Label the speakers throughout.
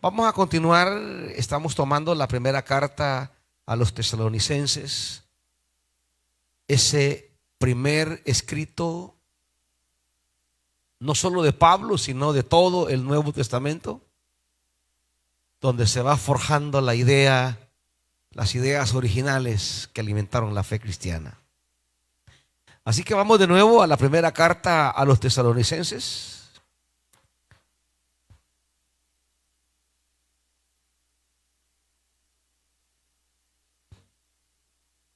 Speaker 1: Vamos a continuar, estamos tomando la primera carta a los tesalonicenses, ese primer escrito, no solo de Pablo, sino de todo el Nuevo Testamento, donde se va forjando la idea, las ideas originales que alimentaron la fe cristiana. Así que vamos de nuevo a la primera carta a los tesalonicenses.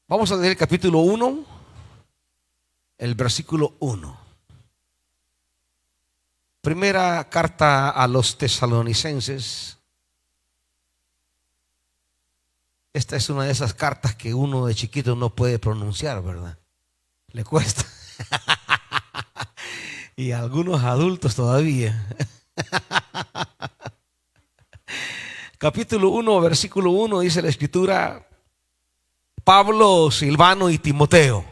Speaker 1: Vamos a leer el capítulo 1, el versículo 1. Primera carta a los tesalonicenses. Esta es una de esas cartas que uno de chiquito no puede pronunciar, ¿verdad? Le cuesta. Y a algunos adultos todavía. Capítulo 1, versículo 1 dice la escritura: Pablo, Silvano y Timoteo,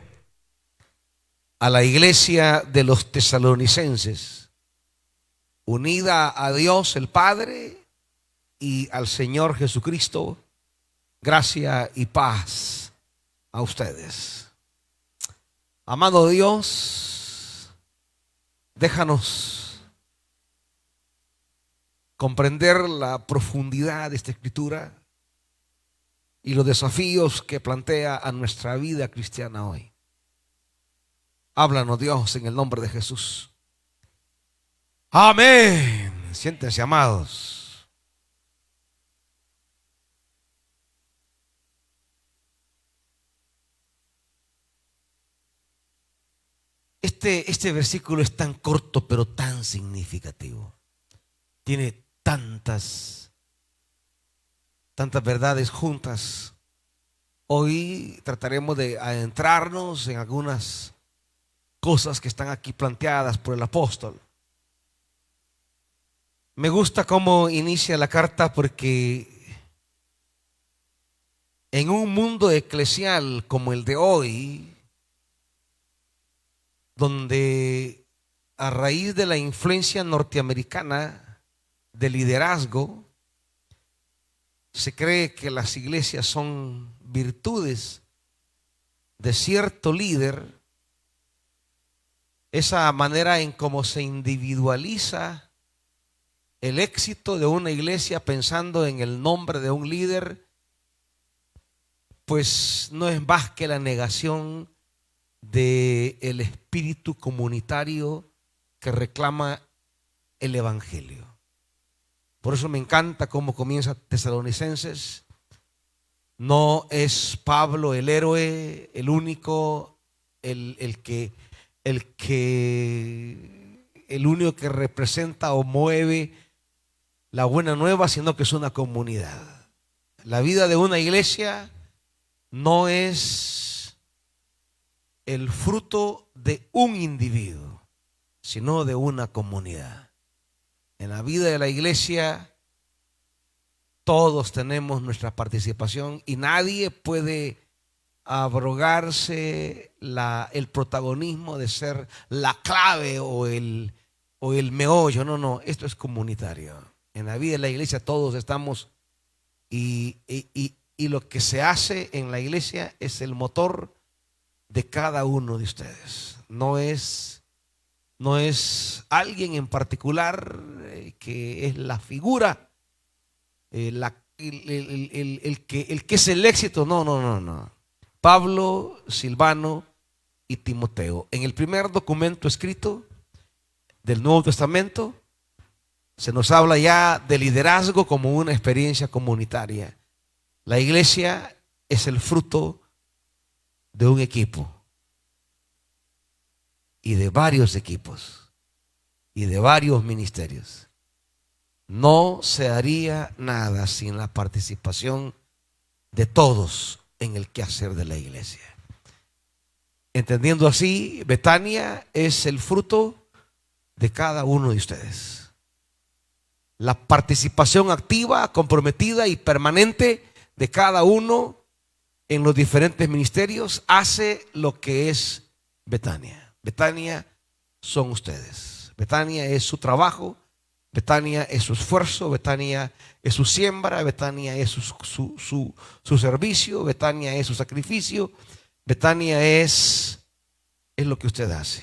Speaker 1: a la iglesia de los tesalonicenses, unida a Dios el Padre y al Señor Jesucristo, gracia y paz a ustedes. Amado Dios, déjanos comprender la profundidad de esta escritura y los desafíos que plantea a nuestra vida cristiana hoy. Háblanos, Dios, en el nombre de Jesús. Amén. Siéntense, amados. Este versículo es tan corto pero tan significativo. Tiene tantas verdades juntas. Hoy trataremos de adentrarnos en algunas cosas que están aquí planteadas por el apóstol. Me gusta cómo inicia la carta, porque en un mundo eclesial como el de hoy, donde a raíz de la influencia norteamericana de liderazgo, se cree que las iglesias son virtudes de cierto líder, esa manera en cómo se individualiza el éxito de una iglesia pensando en el nombre de un líder, pues no es más que la negación del espíritu comunitario que reclama el evangelio. Por eso me encanta cómo comienza Tesalonicenses. No es Pablo el héroe, el único, el único que representa o mueve la buena nueva, sino que es una comunidad. La vida de una iglesia no es el fruto de un individuo, sino de una comunidad. En la vida de la iglesia todos tenemos nuestra participación y nadie puede abrogarse el protagonismo de ser la clave o el meollo. No, esto es comunitario. En la vida de la iglesia todos estamos y lo que se hace en la iglesia es el motor de cada uno de ustedes. No es alguien en particular que es la figura, el que es el éxito. No. Pablo, Silvano y Timoteo. En el primer documento escrito del Nuevo Testamento se nos habla ya de liderazgo como una experiencia comunitaria. La iglesia es el fruto de un equipo y de varios equipos y de varios ministerios. No se haría nada sin la participación de todos en el quehacer de la iglesia. Entendiendo así, Betania es el fruto de cada uno de ustedes. La participación activa, comprometida y permanente de cada uno en los diferentes ministerios hace lo que es Betania. Betania son ustedes. Betania es su trabajo, Betania es su esfuerzo, Betania es su siembra, Betania es su servicio, Betania es su sacrificio, Betania es lo que usted hace.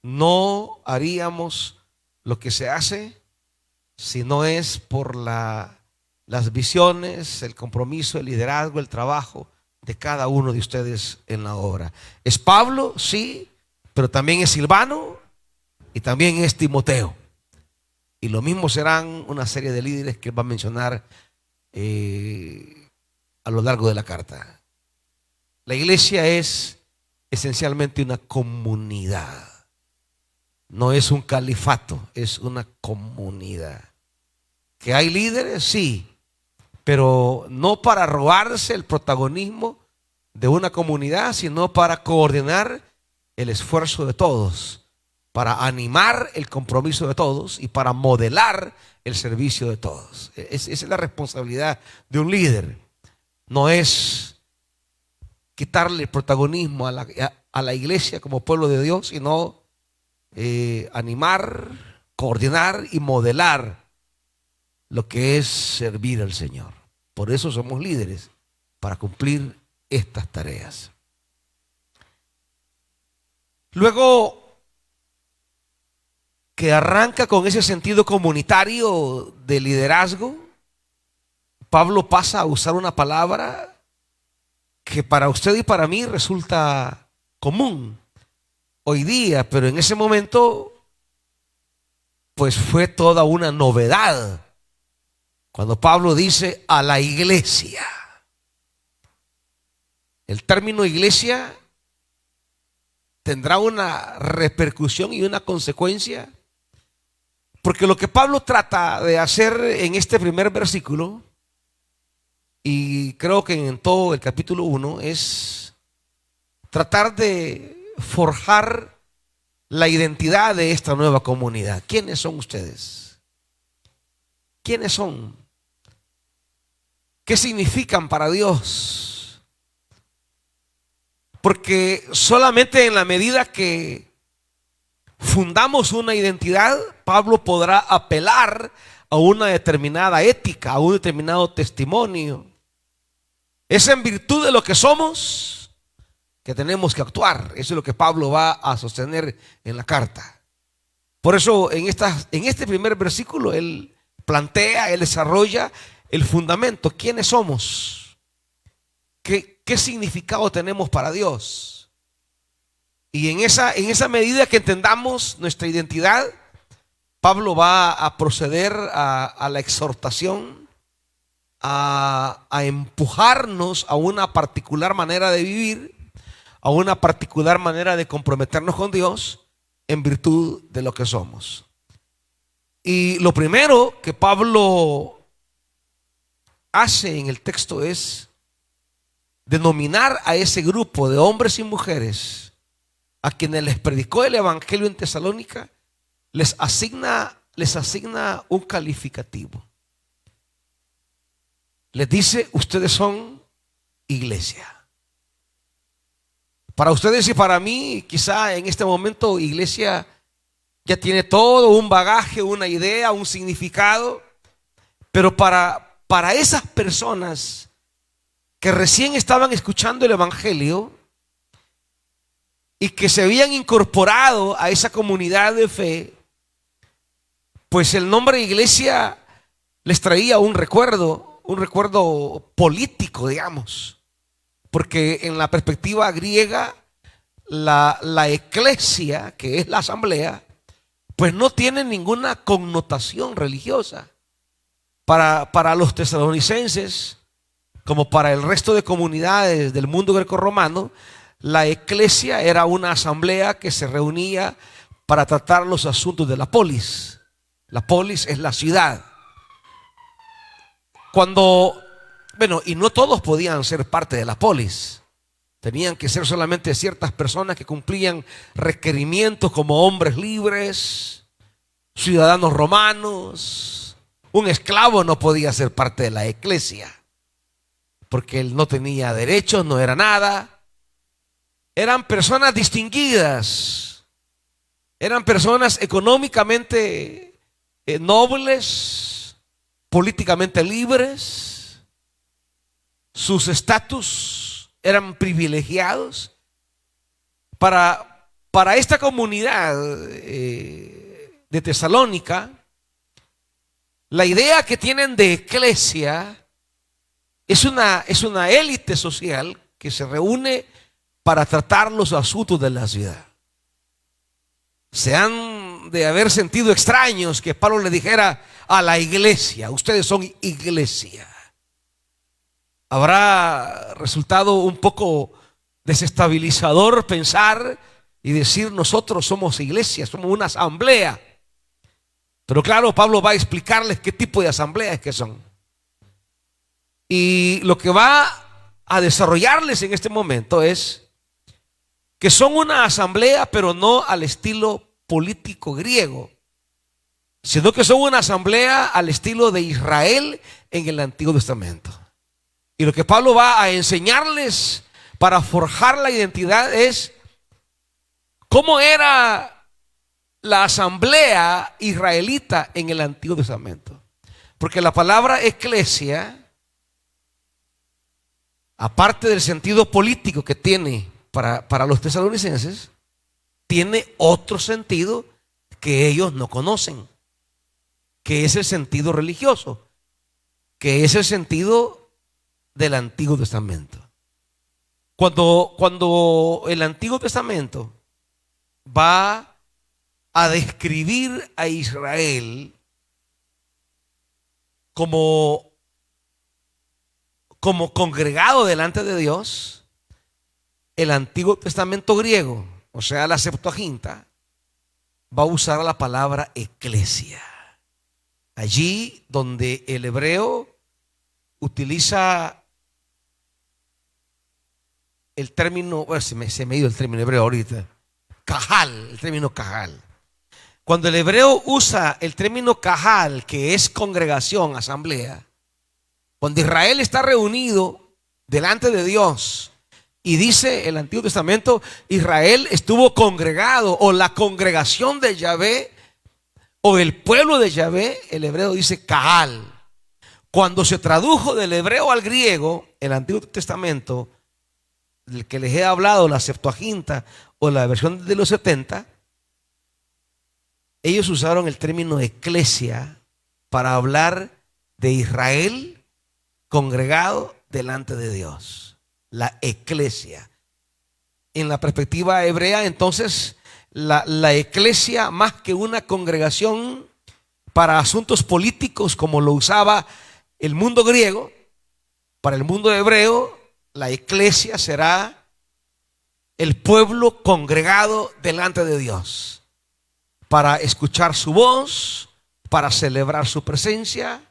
Speaker 1: No haríamos lo que se hace si no es por las visiones, el compromiso, el liderazgo, el trabajo de cada uno de ustedes en la obra. Es Pablo, sí, pero también es Silvano y también es Timoteo. Y lo mismo serán una serie de líderes que él va a mencionar a lo largo de la carta. La iglesia es esencialmente una comunidad. No es un califato, es una comunidad. ¿Que hay líderes? Sí, pero no para robarse el protagonismo de una comunidad, sino para coordinar el esfuerzo de todos, para animar el compromiso de todos y para modelar el servicio de todos. Esa es la responsabilidad de un líder. No es quitarle el protagonismo a la iglesia como pueblo de Dios, sino animar, coordinar y modelar lo que es servir al Señor. Por eso somos líderes, para cumplir estas tareas. Luego, que arranca con ese sentido comunitario de liderazgo, Pablo pasa a usar una palabra que para usted y para mí resulta común hoy día, pero en ese momento pues fue toda una novedad cuando Pablo dice a la iglesia. El término iglesia tendrá una repercusión y una consecuencia, porque lo que Pablo trata de hacer en este primer versículo, y creo que en todo el capítulo 1, es tratar de forjar la identidad de esta nueva comunidad. ¿Quiénes son ustedes? ¿Quiénes son? ¿Qué significan para Dios? Porque solamente en la medida que fundamos una identidad, Pablo podrá apelar a una determinada ética, a un determinado testimonio. Es en virtud de lo que somos que tenemos que actuar. Eso es lo que Pablo va a sostener en la carta. Por eso en este primer versículo él plantea, él desarrolla el fundamento. ¿Quiénes somos? ¿Qué significado tenemos para Dios? Y en esa medida que entendamos nuestra identidad, Pablo va a proceder a la exhortación, a empujarnos a una particular manera de vivir, a una particular manera de comprometernos con Dios en virtud de lo que somos. Y lo primero que Pablo hace en el texto es denominar a ese grupo de hombres y mujeres a quienes les predicó el evangelio en Tesalónica, les asigna un calificativo. Les dice: ustedes son iglesia. Para ustedes y para mí, quizá en este momento, iglesia ya tiene todo un bagaje, una idea, un significado, pero para esas personas que recién estaban escuchando el evangelio y que se habían incorporado a esa comunidad de fe, pues el nombre iglesia les traía un recuerdo político, digamos, porque en la perspectiva griega la eclesia, que es la asamblea, pues no tiene ninguna connotación religiosa. Para los tesalonicenses, como para el resto de comunidades del mundo grecorromano, la eclesia era una asamblea que se reunía para tratar los asuntos de la polis. La polis es la ciudad. Y no todos podían ser parte de la polis. Tenían que ser solamente ciertas personas que cumplían requerimientos como hombres libres, ciudadanos romanos. Un esclavo no podía ser parte de la eclesia, porque él no tenía derechos, no era nada. Eran personas distinguidas, eran personas económicamente nobles, políticamente libres, sus estatus eran privilegiados. Para esta comunidad de Tesalónica, la idea que tienen de eclesia es una élite social que se reúne para tratar los asuntos de la ciudad. Se han de haber sentido extraños que Pablo le dijera a la iglesia: ustedes son iglesia. Habrá resultado un poco desestabilizador pensar y decir: nosotros somos iglesia, somos una asamblea. Pero claro, Pablo va a explicarles qué tipo de asambleas que son. Y lo que va a desarrollarles en este momento es que son una asamblea, pero no al estilo político griego, sino que son una asamblea al estilo de Israel en el Antiguo Testamento. Y lo que Pablo va a enseñarles para forjar la identidad es cómo era la asamblea israelita en el Antiguo Testamento. Porque la palabra eclesia, aparte del sentido político que tiene para los tesalonicenses, tiene otro sentido que ellos no conocen, que es el sentido religioso, que es el sentido del Antiguo Testamento. Cuando el Antiguo Testamento va a describir a Israel como congregado delante de Dios, el Antiguo Testamento griego, o sea, la Septuaginta, va a usar la palabra eclesia. Allí donde el hebreo utiliza el término, bueno, se me ha ido el término hebreo ahorita, cajal, el término cajal. Cuando el hebreo usa el término cajal, que es congregación, asamblea, cuando Israel está reunido delante de Dios, y dice el Antiguo Testamento, Israel estuvo congregado, o la congregación de Yahvé, o el pueblo de Yahvé, el hebreo dice Cahal. Cuando se tradujo del hebreo al griego, el Antiguo Testamento, del que les he hablado, la Septuaginta o la versión de los 70, ellos usaron el término eclesia para hablar de Israel congregado delante de Dios. La eclesia. En la perspectiva hebrea, entonces, la eclesia, más que una congregación para asuntos políticos como lo usaba el mundo griego, para el mundo hebreo, la eclesia será el pueblo congregado delante de Dios para escuchar su voz, para celebrar su presencia,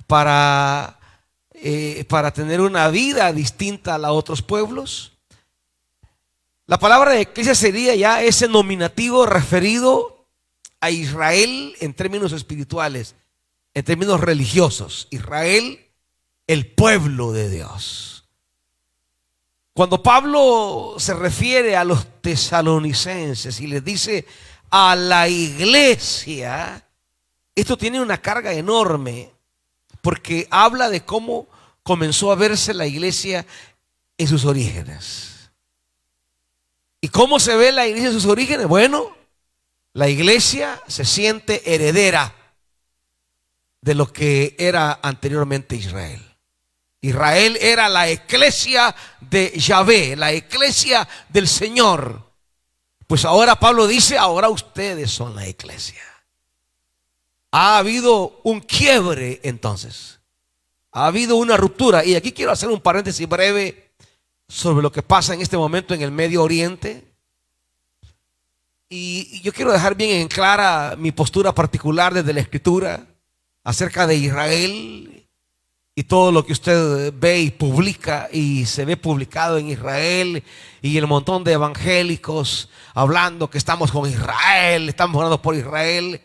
Speaker 1: para tener una vida distinta a la de otros pueblos. La palabra de eclesia sería ya ese nominativo referido a Israel en términos espirituales, en términos religiosos. Israel, el pueblo de Dios. Cuando Pablo se refiere a los tesalonicenses y les dice a la iglesia, esto tiene una carga enorme, porque habla de cómo comenzó a verse la iglesia en sus orígenes. ¿Y cómo se ve la iglesia en sus orígenes? Bueno, la iglesia se siente heredera de lo que era anteriormente Israel. Israel era la eclesia de Yahvé, la eclesia del Señor. Pues ahora Pablo dice, ahora ustedes son la eclesia. Ha habido un quiebre entonces. Ha habido una ruptura. Y aquí quiero hacer un paréntesis breve sobre lo que pasa en este momento en el Medio Oriente. Y yo quiero dejar bien en clara mi postura particular desde la Escritura acerca de Israel y todo lo que usted ve y publica y se ve publicado en Israel, y el montón de evangélicos hablando que estamos con Israel, estamos orando por Israel.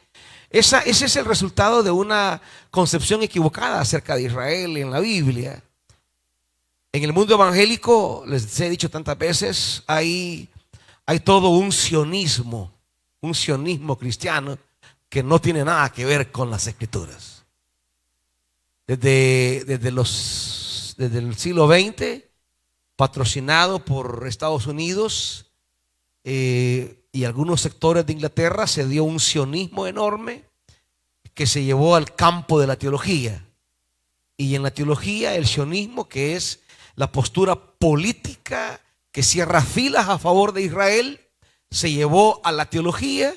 Speaker 1: Ese es el resultado de una concepción equivocada acerca de Israel en la Biblia. En el mundo evangélico, les he dicho tantas veces, hay todo un sionismo cristiano que no tiene nada que ver con las Escrituras. Desde el siglo XX, patrocinado por Estados Unidos y algunos sectores de Inglaterra, se dio un sionismo enorme que se llevó al campo de la teología. Y en la teología, el sionismo, que es la postura política que cierra filas a favor de Israel, se llevó a la teología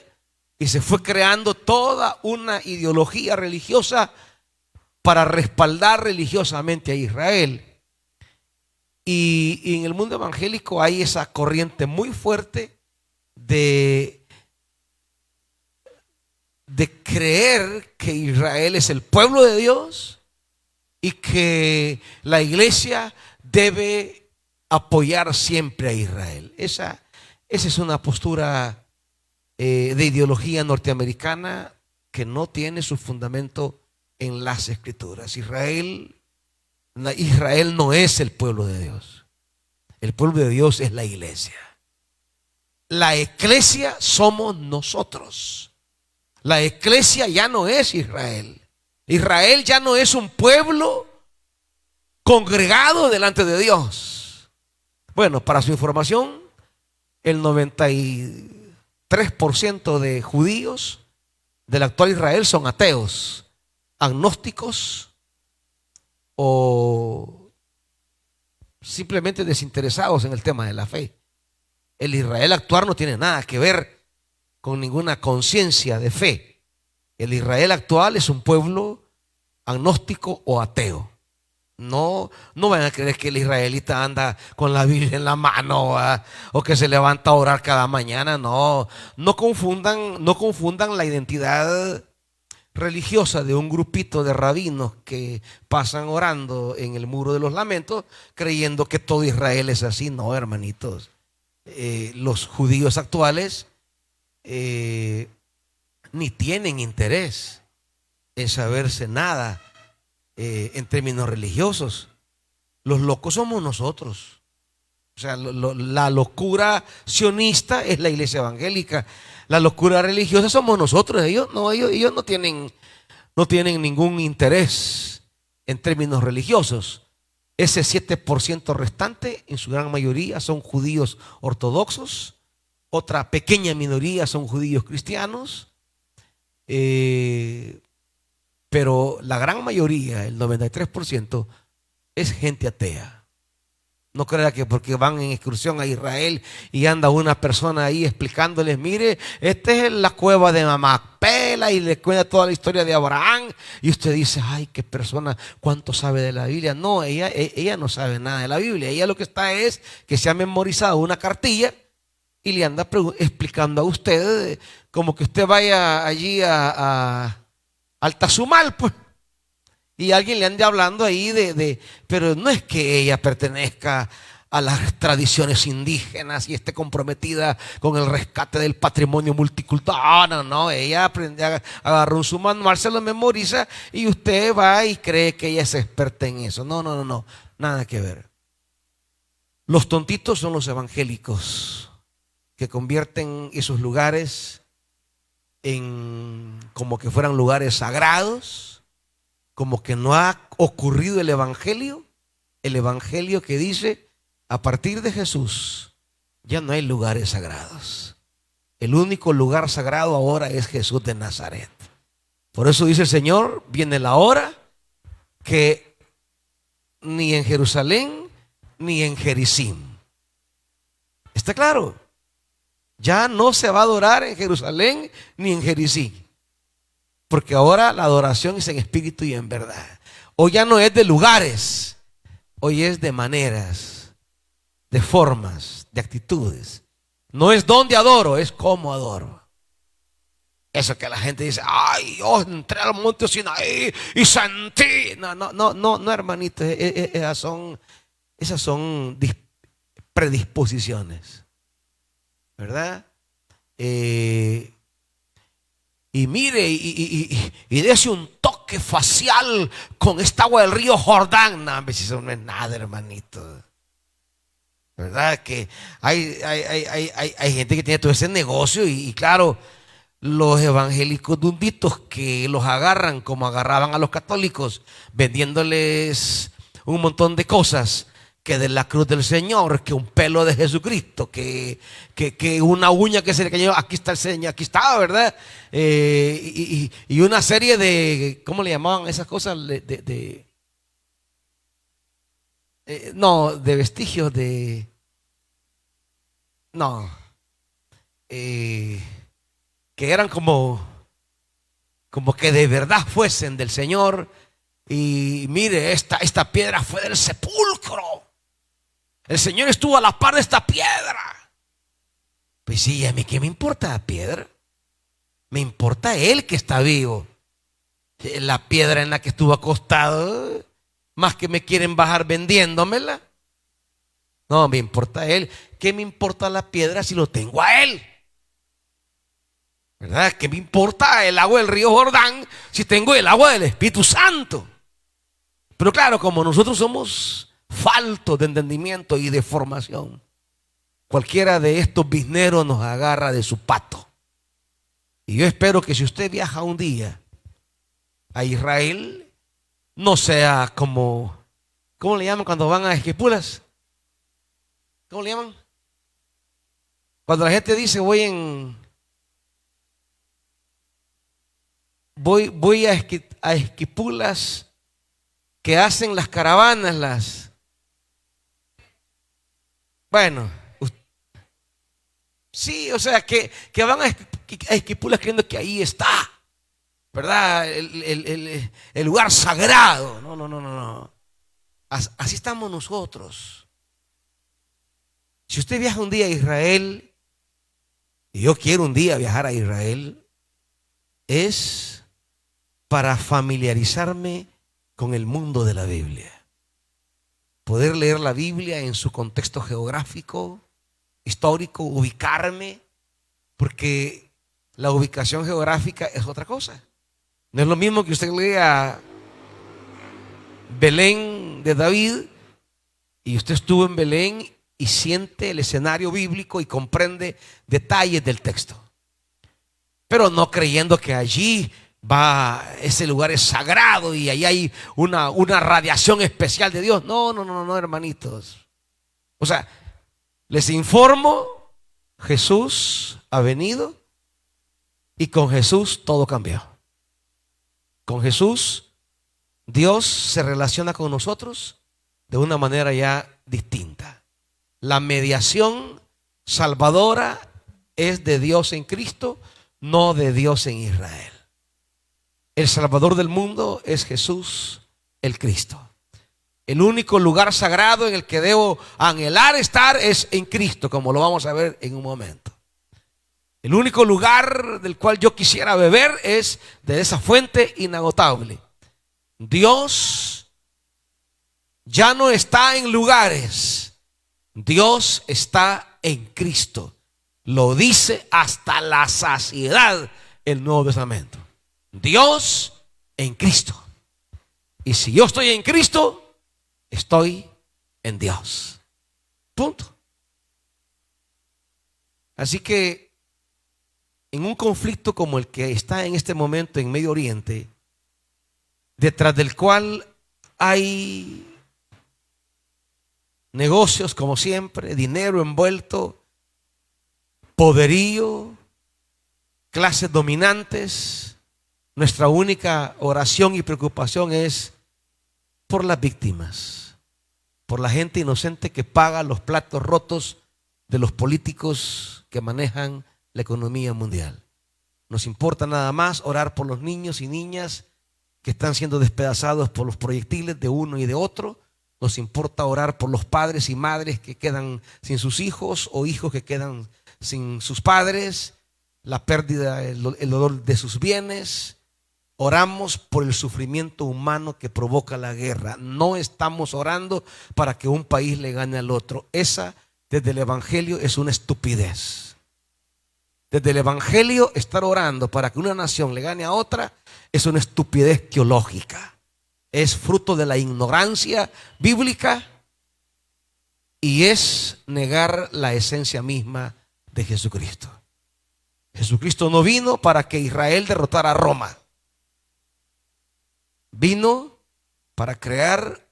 Speaker 1: y se fue creando toda una ideología religiosa para respaldar religiosamente a Israel. Y en el mundo evangélico hay esa corriente muy fuerte de creer que Israel es el pueblo de Dios y que la iglesia debe apoyar siempre a Israel. Esa es una postura de ideología norteamericana que no tiene su fundamento en las Escrituras. Israel no es el pueblo de Dios. El pueblo de Dios es la iglesia. La iglesia somos nosotros. La iglesia ya no es Israel. Israel ya no es un pueblo congregado delante de Dios. Bueno, para su información, el 93% de judíos del actual Israel son ateos, agnósticos o simplemente desinteresados en el tema de la fe. El Israel actual no tiene nada que ver con ninguna conciencia de fe. El Israel actual es un pueblo agnóstico o ateo. No van a creer que el israelita anda con la Biblia en la mano o que se levanta a orar cada mañana. No confundan la identidad religiosa de un grupito de rabinos que pasan orando en el muro de los lamentos creyendo que todo Israel es así. No, hermanitos. Los judíos actuales ni tienen interés en saberse nada en términos religiosos. Los locos somos nosotros. O sea, la locura sionista es la iglesia evangélica. La locura religiosa somos nosotros. Ellos no tienen ningún interés en términos religiosos. Ese 7% restante, en su gran mayoría, son judíos ortodoxos. Otra pequeña minoría son judíos cristianos. Pero la gran mayoría, el 93%, es gente atea. No crea que porque van en excursión a Israel y anda una persona ahí explicándoles, mire, esta es la cueva de Macpela, y le cuenta toda la historia de Abraham, y usted dice, ay, qué persona, cuánto sabe de la Biblia. No, ella no sabe nada de la Biblia. Ella lo que está es que se ha memorizado una cartilla y le anda explicando a usted como que usted vaya allí al Tazumal, pues, y alguien le ande hablando ahí pero no es que ella pertenezca a las tradiciones indígenas y esté comprometida con el rescate del patrimonio multicultural. No, ella agarró su manual, se lo memoriza y usted va y cree que ella es experta en eso. No, nada que ver. Los tontitos son los evangélicos que convierten esos lugares en como que fueran lugares sagrados, como que no ha ocurrido el evangelio que dice, a partir de Jesús ya no hay lugares sagrados. El único lugar sagrado ahora es Jesús de Nazaret. Por eso dice el Señor, viene la hora que ni en Jerusalén ni en Gerizim. ¿Está claro? Ya no se va a adorar en Jerusalén ni en Gerizim. Porque ahora la adoración es en espíritu y en verdad. Hoy ya no es de lugares, hoy es de maneras, de formas, de actitudes. No es donde adoro, es cómo adoro. Eso que la gente dice, ay, yo entré al monte Sinaí y sentí. No, hermanito, esas son predisposiciones, ¿verdad? Y mire, y dése un toque facial con esta agua del río Jordán. No, eso no es nada, hermanito. ¿Verdad? Que hay gente que tiene todo ese negocio y claro, los evangélicos dunditos que los agarran como agarraban a los católicos, vendiéndoles un montón de cosas, que de la cruz del Señor, que un pelo de Jesucristo, que una uña que se le cayó, aquí está el Señor, aquí está, ¿verdad? Y una serie de, ¿cómo le llamaban esas cosas? No, de vestigios de, no, que eran como que de verdad fuesen del Señor. Y mire, esta piedra fue del sepulcro. El Señor estuvo a la par de esta piedra. Pues sí, ¿a mí qué me importa la piedra? Me importa Él que está vivo. La piedra en la que estuvo acostado, más que me quieren bajar vendiéndomela. No, me importa Él. ¿Qué me importa la piedra si lo tengo a Él? ¿Verdad? ¿Qué me importa el agua del río Jordán si tengo el agua del Espíritu Santo? Pero claro, como nosotros somos faltos de entendimiento y de formación, cualquiera de estos bizneros nos agarra de su pato. Y yo espero que si usted viaja un día a Israel, no sea como, ¿cómo le llaman cuando van a Esquipulas? ¿Cómo le llaman? Cuando la gente dice voy a Esquipulas, que hacen las caravanas, bueno, sí, o sea, que van a Esquipulas creyendo que ahí está, ¿verdad? El lugar sagrado. No. Así estamos nosotros. Si usted viaja un día a Israel, y yo quiero un día viajar a Israel, es para familiarizarme con el mundo de la Biblia. Poder leer la Biblia en su contexto geográfico, histórico, ubicarme, porque la ubicación geográfica es otra cosa. No es lo mismo que usted lea Belén de David y usted estuvo en Belén y siente el escenario bíblico y comprende detalles del texto, pero no creyendo que allí ese lugar es sagrado y ahí hay una radiación especial de Dios. No, hermanitos. O sea, les informo, Jesús ha venido y con Jesús todo cambió. Con Jesús, Dios se relaciona con nosotros de una manera ya distinta. La mediación salvadora es de Dios en Cristo, no de Dios en Israel. El Salvador del mundo es Jesús el Cristo. El único lugar sagrado en el que debo anhelar estar es en Cristo, como lo vamos a ver en un momento. El único lugar del cual yo quisiera beber es de esa fuente inagotable. Dios ya no está en lugares. Dios está en Cristo. Lo dice hasta la saciedad el Nuevo Testamento. Dios en Cristo. Y si yo estoy en Cristo, estoy en Dios. Punto. Así que en un conflicto como el que está en este momento en Medio Oriente, detrás del cual hay negocios como siempre, dinero envuelto, poderío, clases dominantes, nuestra única oración y preocupación es por las víctimas, por la gente inocente que paga los platos rotos de los políticos que manejan la economía mundial. Nos importa nada más orar por los niños y niñas que están siendo despedazados por los proyectiles de uno y de otro. Nos importa orar por los padres y madres que quedan sin sus hijos o hijos que quedan sin sus padres, la pérdida, el dolor de sus bienes. Oramos por el sufrimiento humano que provoca la guerra. No estamos orando para que un país le gane al otro. Esa, desde el Evangelio, es una estupidez. Desde el Evangelio, estar orando para que una nación le gane a otra es una estupidez teológica. Es fruto de la ignorancia bíblica y es negar la esencia misma de Jesucristo. Jesucristo no vino para que Israel derrotara a Roma. Vino para crear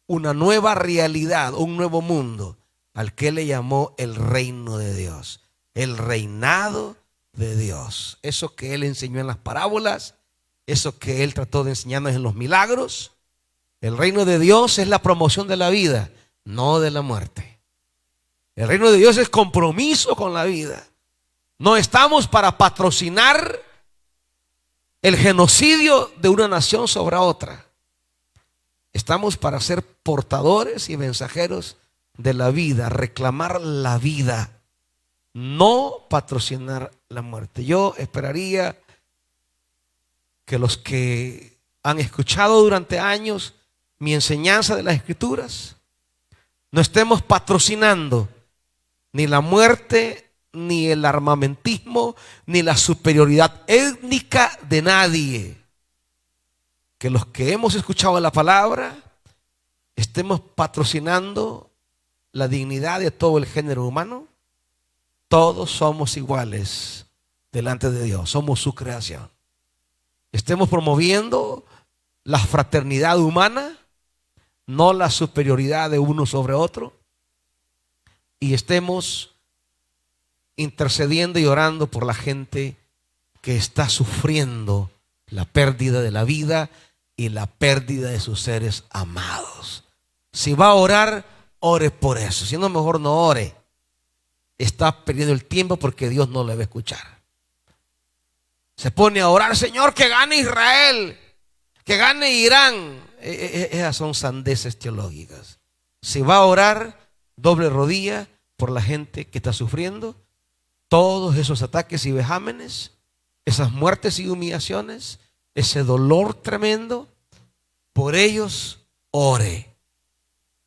Speaker 1: una nueva realidad, un nuevo mundo, al que le llamó el reino de Dios, el reinado de Dios. Eso que él enseñó en las parábolas, eso que él trató de enseñarnos en los milagros. El reino de Dios es la promoción de la vida, no de la muerte. El reino de Dios es compromiso con la vida. No estamos para patrocinar el genocidio de una nación sobre otra. Estamos para ser portadores y mensajeros de la vida, reclamar la vida, no patrocinar la muerte. Yo esperaría que los que han escuchado durante años mi enseñanza de las Escrituras no estemos patrocinando ni la muerte, ni el armamentismo, ni la superioridad étnica de nadie. Que los que hemos escuchado la palabra estemos patrocinando la dignidad de todo el género humano. Todos somos iguales delante de Dios, somos su creación. Estemos promoviendo la fraternidad humana, no la superioridad de uno sobre otro, y estemos intercediendo y orando por la gente que está sufriendo la pérdida de la vida y la pérdida de sus seres amados. Si va a orar, ore por eso. Si no, mejor no ore. Está perdiendo el tiempo porque Dios no le va a escuchar. Se pone a orar: Señor, que gane Israel, que gane Irán. Esas son sandeces teológicas. Si va a orar, doble rodilla por la gente que está sufriendo todos esos ataques y vejámenes, esas muertes y humillaciones, ese dolor tremendo. Por ellos ore,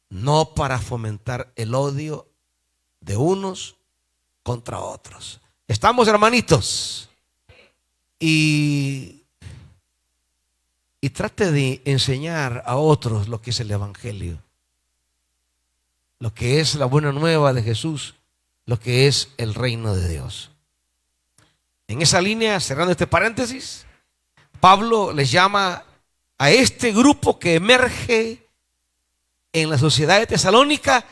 Speaker 1: no para fomentar el odio de unos contra otros. ¿Estamos, hermanitos? Y trate de enseñar a otros lo que es el evangelio, lo que es la buena nueva de Jesús, lo que es el reino de Dios. En esa línea, cerrando este paréntesis, Pablo les llama a este grupo que emerge en la sociedad de Tesalónica,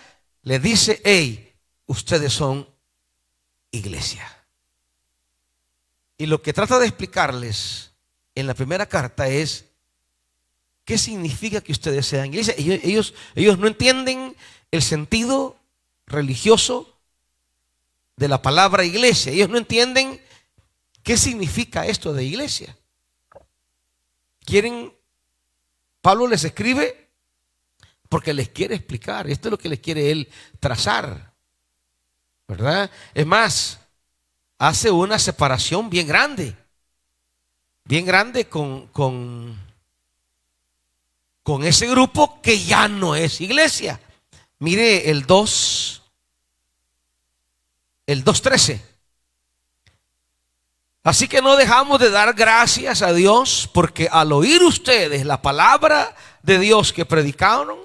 Speaker 1: les dice: hey, ustedes son iglesia. Y lo que trata de explicarles en la primera carta es qué significa que ustedes sean iglesia. Ellos no entienden el sentido religioso de la palabra iglesia. Ellos no entienden qué significa esto de iglesia. Pablo les escribe porque les quiere explicar. Esto es lo que les quiere él trazar, ¿verdad? Es más, hace una separación bien grande con ese grupo que ya no es iglesia. Mire el 2:13. Así que no dejamos de dar gracias a Dios, porque al oír ustedes la palabra de Dios que predicamos,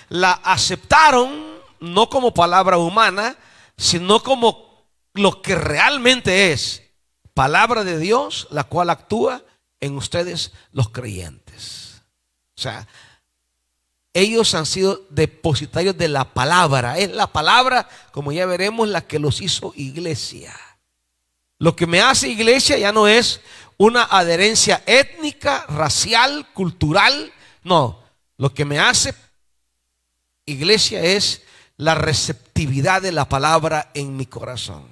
Speaker 1: la aceptaron no como palabra humana, sino como lo que realmente es: palabra de Dios, la cual actúa en ustedes los creyentes. O sea, ellos han sido depositarios de la palabra. Es la palabra, como ya veremos, la que los hizo iglesia. Lo que me hace iglesia ya no es una adherencia étnica, racial, cultural. No, lo que me hace iglesia es la receptividad de la palabra en mi corazón,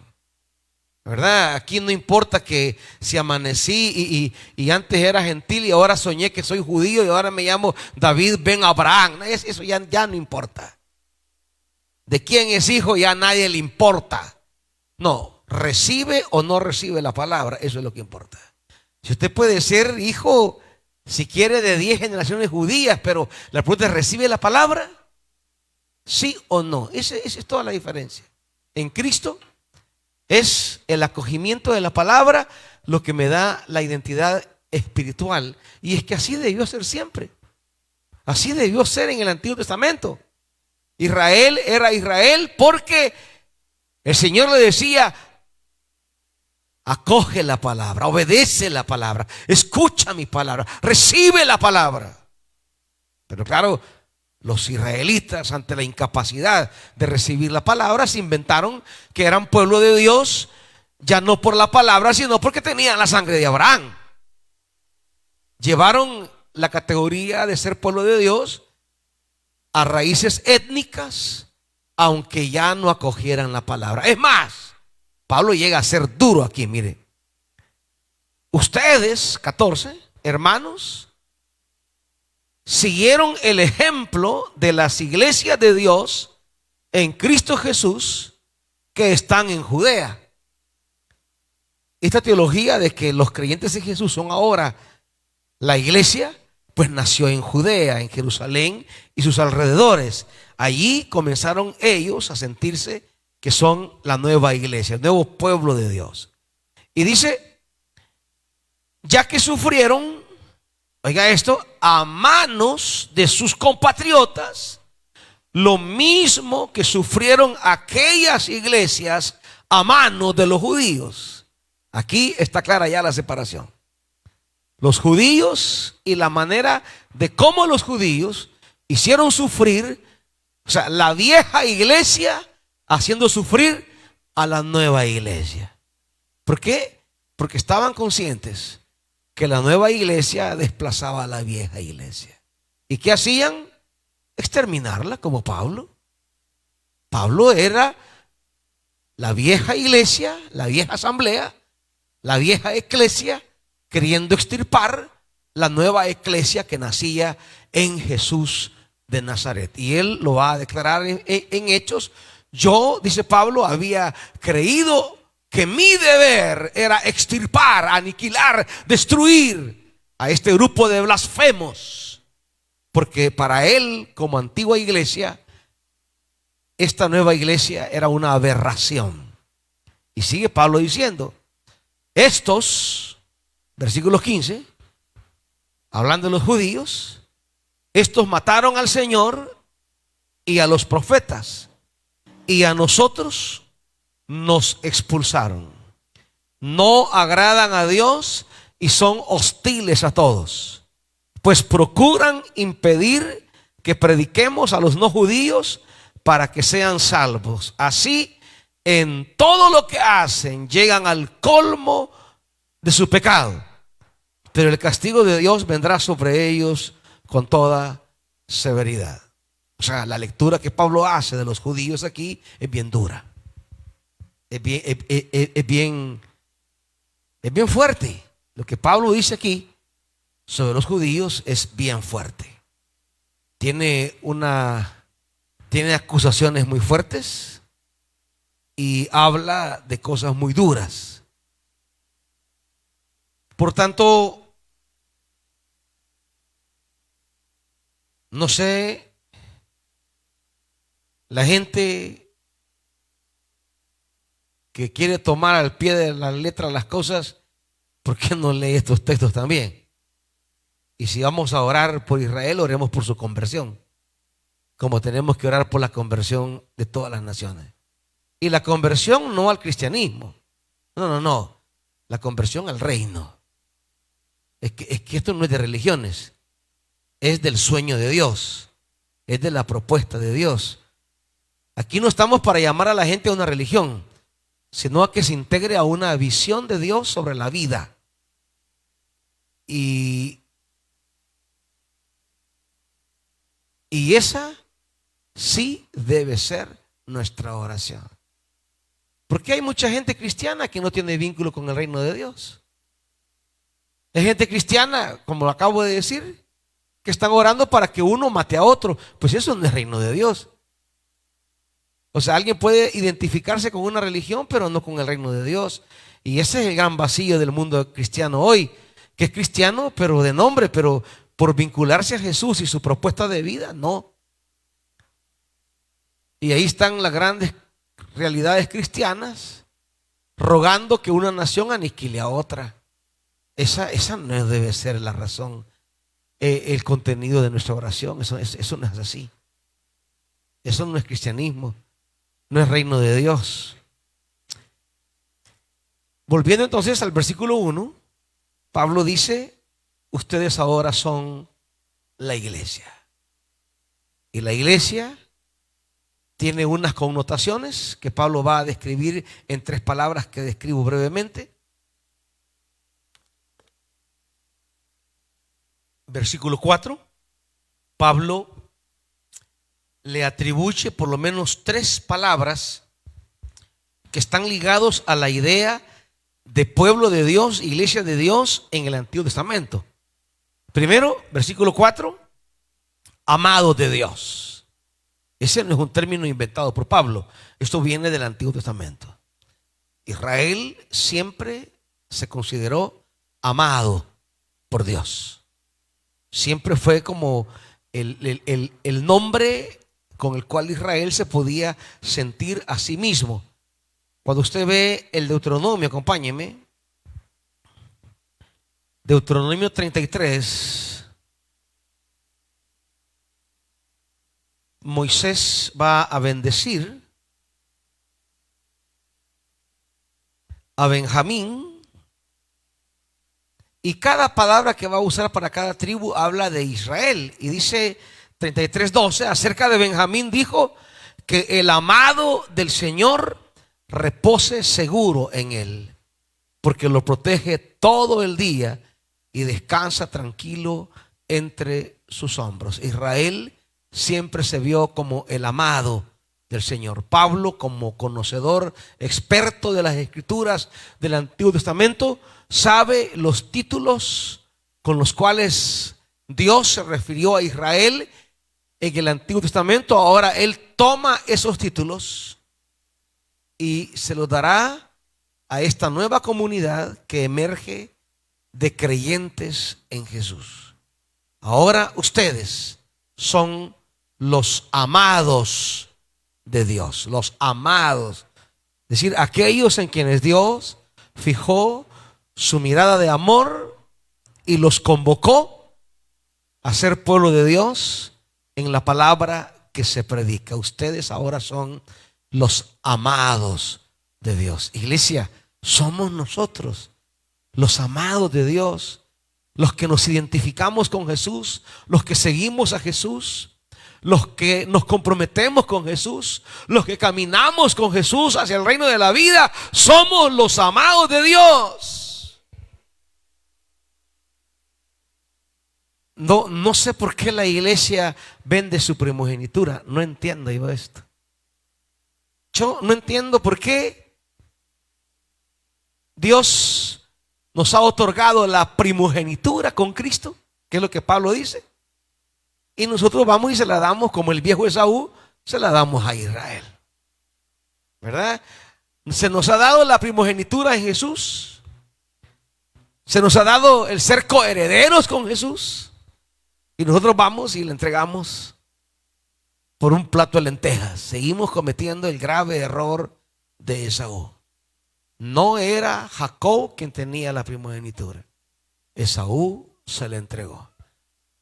Speaker 1: ¿verdad? Aquí no importa que si amanecí y antes era gentil y ahora soñé que soy judío y ahora me llamo David ben Abraham. Eso ya no importa. De quién es hijo ya a nadie le importa. No, recibe o no recibe la palabra, eso es lo que importa. Si usted puede ser hijo, si quiere, de 10 generaciones judías, pero la pregunta es: ¿recibe la palabra? ¿Sí o no? Esa es toda la diferencia. En Cristo es el acogimiento de la palabra lo que me da la identidad espiritual. Y es que así debió ser siempre. Así debió ser en el Antiguo Testamento. Israel era Israel porque el Señor le decía: acoge la palabra, obedece la palabra, escucha mi palabra, recibe la palabra. Pero claro, los israelitas, ante la incapacidad de recibir la palabra, se inventaron que eran pueblo de Dios, ya no por la palabra, sino porque tenían la sangre de Abraham. Llevaron la categoría de ser pueblo de Dios a raíces étnicas, aunque ya no acogieran la palabra. Es más, Pablo llega a ser duro aquí, mire. Ustedes, 14, hermanos, siguieron el ejemplo de las iglesias de Dios en Cristo Jesús que están en Judea. Esta teología de que los creyentes en Jesús son ahora la iglesia, pues nació en Judea, en Jerusalén y sus alrededores. Allí comenzaron ellos a sentirse que son la nueva iglesia, el nuevo pueblo de Dios. Y dice, ya que sufrieron, oiga esto, a manos de sus compatriotas, lo mismo que sufrieron aquellas iglesias a manos de los judíos. Aquí está clara ya la separación. Los judíos y la manera de cómo los judíos hicieron sufrir, o sea, la vieja iglesia haciendo sufrir a la nueva iglesia. ¿Por qué? Porque estaban conscientes que la nueva iglesia desplazaba a la vieja iglesia. ¿Y qué hacían? Exterminarla, como Pablo. Pablo era la vieja iglesia, la vieja asamblea, la vieja eclesia, queriendo extirpar la nueva eclesia que nacía en Jesús de Nazaret. Y él lo va a declarar en Hechos. Yo, dice Pablo, había creído que mi deber era extirpar, aniquilar, destruir a este grupo de blasfemos, porque para él, como antigua iglesia, esta nueva iglesia era una aberración. Y sigue Pablo diciendo, estos, versículo 15, hablando de los judíos, estos mataron al Señor y a los profetas, y a nosotros nos expulsaron. No agradan a Dios y son hostiles a todos, pues procuran impedir que prediquemos a los no judíos para que sean salvos. Así, en todo lo que hacen, llegan al colmo de su pecado. Pero el castigo de Dios vendrá sobre ellos con toda severidad. O sea, la lectura que Pablo hace de los judíos aquí es bien dura. Es bien fuerte. Lo que Pablo dice aquí sobre los judíos es bien fuerte. Tiene acusaciones muy fuertes y habla de cosas muy duras. Por tanto, no sé, la gente que quiere tomar al pie de la letra las cosas, ¿por qué no lee estos textos también? Y si vamos a orar por Israel, oremos por su conversión, como tenemos que orar por la conversión de todas las naciones. Y la conversión no al cristianismo, no, la conversión al reino. Es que esto no es de religiones, es del sueño de Dios, es de la propuesta de Dios. Aquí no estamos para llamar a la gente a una religión, sino a que se integre a una visión de Dios sobre la vida. Y esa sí debe ser nuestra oración. Porque hay mucha gente cristiana que no tiene vínculo con el reino de Dios. Hay gente cristiana, como lo acabo de decir, que están orando para que uno mate a otro. Pues eso no es reino de Dios. O sea, alguien puede identificarse con una religión, pero no con el reino de Dios. Y ese es el gran vacío del mundo cristiano hoy, que es cristiano, pero de nombre, pero por vincularse a Jesús y su propuesta de vida, no. Y ahí están las grandes realidades cristianas, rogando que una nación aniquile a otra. Esa no debe ser la razón, el contenido de nuestra oración. Eso no es así. Eso no es cristianismo, no es reino de Dios. Volviendo entonces al versículo 1, Pablo dice, ustedes ahora son la iglesia. Y la iglesia tiene unas connotaciones que Pablo va a describir en 3 palabras que describo brevemente. Versículo 4, Pablo le atribuye por lo menos 3 palabras que están ligados a la idea de pueblo de Dios, iglesia de Dios en el Antiguo Testamento. Primero, versículo 4, amados de Dios. Ese no es un término inventado por Pablo, esto viene del Antiguo Testamento. Israel siempre se consideró amado por Dios. Siempre fue como el nombre con el cual Israel se podía sentir a sí mismo. Cuando usted ve el Deuteronomio, acompáñeme. Deuteronomio 33. Moisés va a bendecir a Benjamín. Y cada palabra que va a usar para cada tribu habla de Israel. Y dice 33:12, acerca de Benjamín dijo que el amado del Señor repose seguro en él, porque lo protege todo el día y descansa tranquilo entre sus hombros. Israel siempre se vio como el amado del Señor. Pablo, como conocedor experto de las escrituras del Antiguo Testamento, sabe los títulos con los cuales Dios se refirió a Israel en el Antiguo Testamento. Ahora él toma esos títulos y se los dará a esta nueva comunidad que emerge de creyentes en Jesús. Ahora ustedes son los amados de Dios, los amados, es decir, aquellos en quienes Dios fijó su mirada de amor y los convocó a ser pueblo de Dios en la palabra que se predica. Ustedes ahora son los amados de Dios. Iglesia, somos nosotros los amados de Dios, los que nos identificamos con Jesús, los que seguimos a Jesús, los que nos comprometemos con Jesús, los que caminamos con Jesús hacia el reino de la vida. Somos los amados de Dios. No sé por qué la iglesia vende su primogenitura. No entiendo yo esto. Yo no entiendo por qué Dios nos ha otorgado la primogenitura con Cristo, que es lo que Pablo dice, y nosotros vamos y se la damos como el viejo Esaú, se la damos a Israel, ¿verdad? Se nos ha dado la primogenitura en Jesús, se nos ha dado el ser coherederos con Jesús, y nosotros vamos y le entregamos por un plato de lentejas. Seguimos cometiendo el grave error de Esaú. No era Jacob quien tenía la primogenitura, Esaú se le entregó.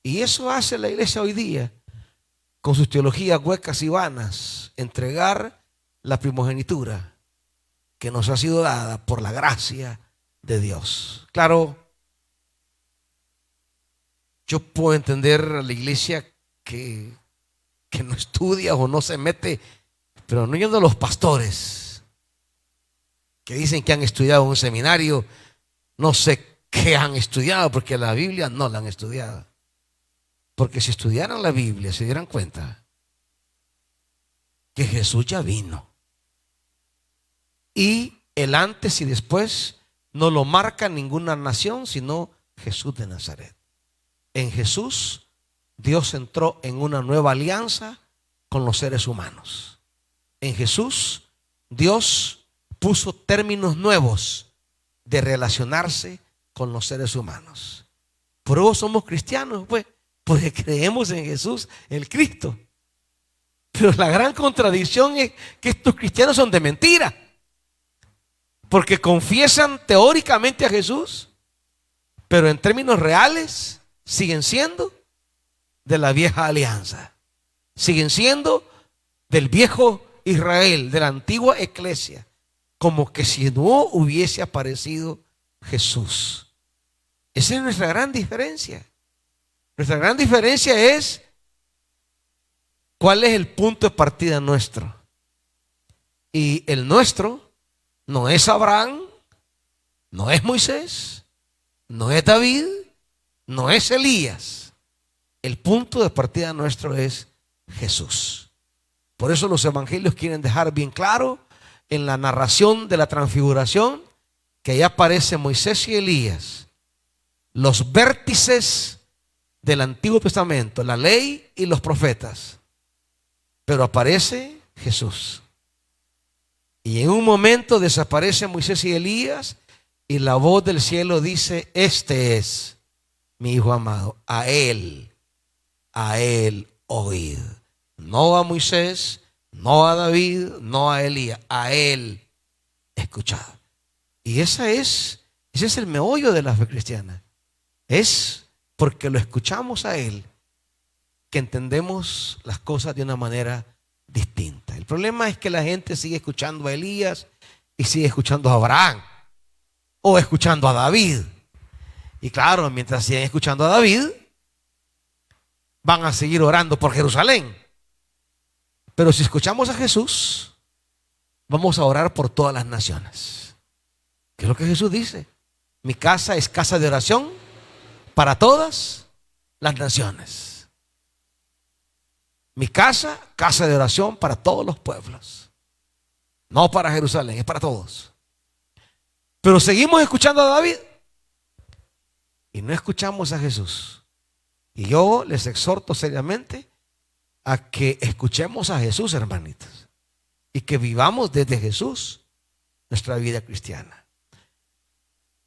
Speaker 1: Y eso hace la iglesia hoy día con sus teologías huecas y vanas, entregar la primogenitura que nos ha sido dada por la gracia de Dios. Claro, yo puedo entender a la iglesia que no estudia o no se mete, pero no yendo a los pastores que dicen que han estudiado en un seminario. No sé qué han estudiado, porque la Biblia no la han estudiado. Porque si estudiaran la Biblia se dieran cuenta que Jesús ya vino, y el antes y después no lo marca ninguna nación sino Jesús de Nazaret. En Jesús Dios entró en una nueva alianza con los seres humanos. En Jesús Dios puso términos nuevos de relacionarse con los seres humanos. Por eso somos cristianos, pues, porque creemos en Jesús, el Cristo. Pero la gran contradicción es que estos cristianos son de mentira, porque confiesan teóricamente a Jesús, pero en términos reales siguen siendo de la vieja alianza, siguen siendo del viejo Israel, de la antigua iglesia, como que si no hubiese aparecido Jesús. Esa es nuestra gran diferencia. Nuestra gran diferencia es cuál es el punto de partida nuestro. Y el nuestro no es Abraham, no es Moisés, no es David, no es Elías. El punto de partida nuestro es Jesús. Por eso los evangelios quieren dejar bien claro en la narración de la transfiguración que allá aparecen Moisés y Elías, los vértices del Antiguo Testamento, la ley y los profetas. Pero aparece Jesús. Y en un momento desaparecen Moisés y Elías y la voz del cielo dice: este es mi Hijo amado, a él oíd. No a Moisés, no a David, no a Elías, a él escuchad. Y ese es el meollo de la fe cristiana. Es porque lo escuchamos a él que entendemos las cosas de una manera distinta. El problema es que la gente sigue escuchando a Elías y sigue escuchando a Abraham o escuchando a David. Y claro, mientras siguen escuchando a David, van a seguir orando por Jerusalén. Pero si escuchamos a Jesús, vamos a orar por todas las naciones. ¿Qué es lo que Jesús dice? Mi casa es casa de oración para todas las naciones. Mi casa, casa de oración para todos los pueblos. No para Jerusalén, es para todos. Pero seguimos escuchando a David y no escuchamos a Jesús. Y yo les exhorto seriamente a que escuchemos a Jesús, hermanitos, y que vivamos desde Jesús nuestra vida cristiana.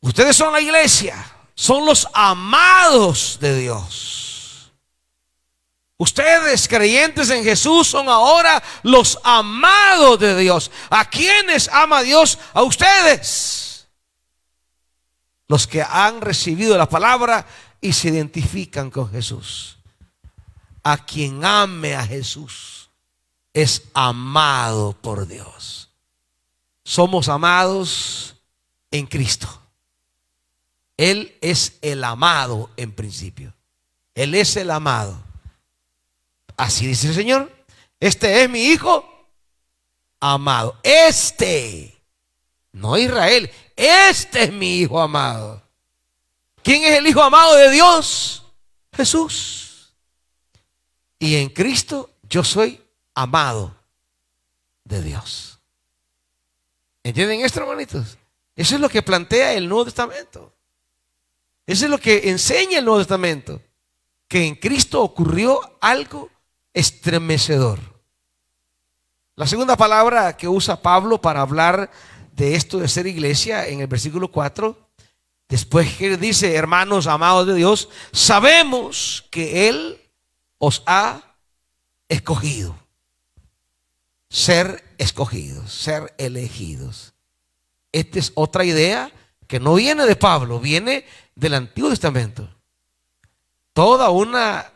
Speaker 1: Ustedes son la iglesia, son los amados de Dios. Ustedes, creyentes en Jesús, son ahora los amados de Dios. ¿A quiénes ama Dios? A ustedes, los que han recibido la palabra y se identifican con Jesús. A quien ame a Jesús es amado por Dios. Somos amados en Cristo. Él es el amado en principio. Él es el amado. Así dice el Señor: este es mi Hijo amado. Este, no Israel, este es mi Hijo amado. ¿Quién es el Hijo amado de Dios? Jesús. Y en Cristo yo soy amado de Dios. ¿Entienden esto, hermanitos? Eso es lo que plantea el Nuevo Testamento. Eso es lo que enseña el Nuevo Testamento. Que en Cristo ocurrió algo estremecedor. La segunda palabra que usa Pablo para hablar de esto de ser iglesia, en el versículo 4, después que dice: hermanos amados de Dios, sabemos que Él os ha escogido. Ser escogidos, ser elegidos. Esta es otra idea que no viene de Pablo, viene del Antiguo Testamento. Toda una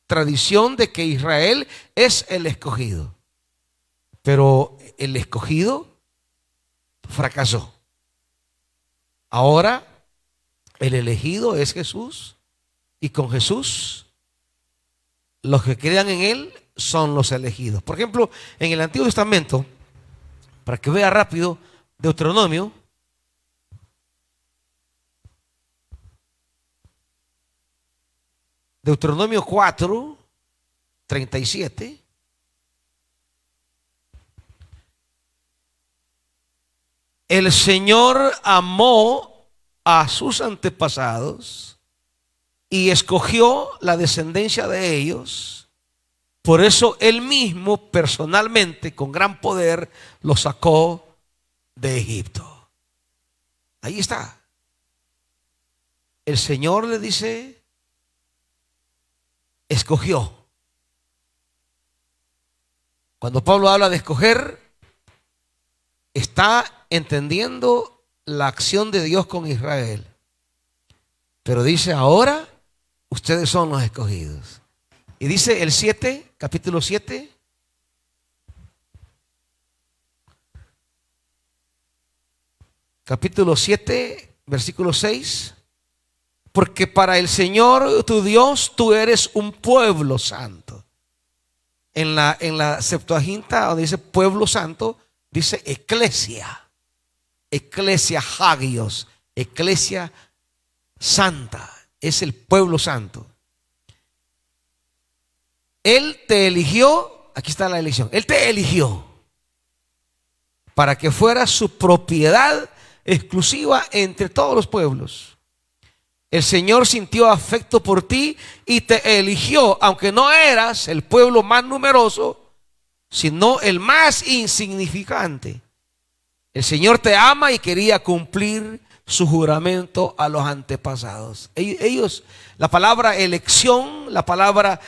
Speaker 1: tradición de que Israel es el escogido. Pero el escogido fracasó. Ahora el elegido es Jesús, y con Jesús los que crean en Él son los elegidos. Por ejemplo, en el Antiguo Testamento, para que vea rápido, Deuteronomio, Deuteronomio 4, 37. El Señor amó a sus antepasados y escogió la descendencia de ellos. Por eso Él mismo personalmente, con gran poder, los sacó de Egipto. Ahí está. El Señor le dice: escogió. Cuando Pablo habla de escoger, está entendiendo la acción de Dios con Israel. Pero dice: ahora ustedes son los escogidos. Y dice el 7, capítulo 7. capítulo 7, versículo 6. Porque para el Señor tu Dios tú eres un pueblo santo. En la Septuaginta, donde dice pueblo santo, dice eclesia. Eclesia hagios, eclesia santa. Es el pueblo santo. Él te eligió, aquí está la elección. Él te eligió para que fuera su propiedad exclusiva entre todos los pueblos. El Señor sintió afecto por ti y te eligió, aunque no eras el pueblo más numeroso, sino el más insignificante. El Señor te ama y quería cumplir su juramento a los antepasados. Ellos, la palabra elección, la palabra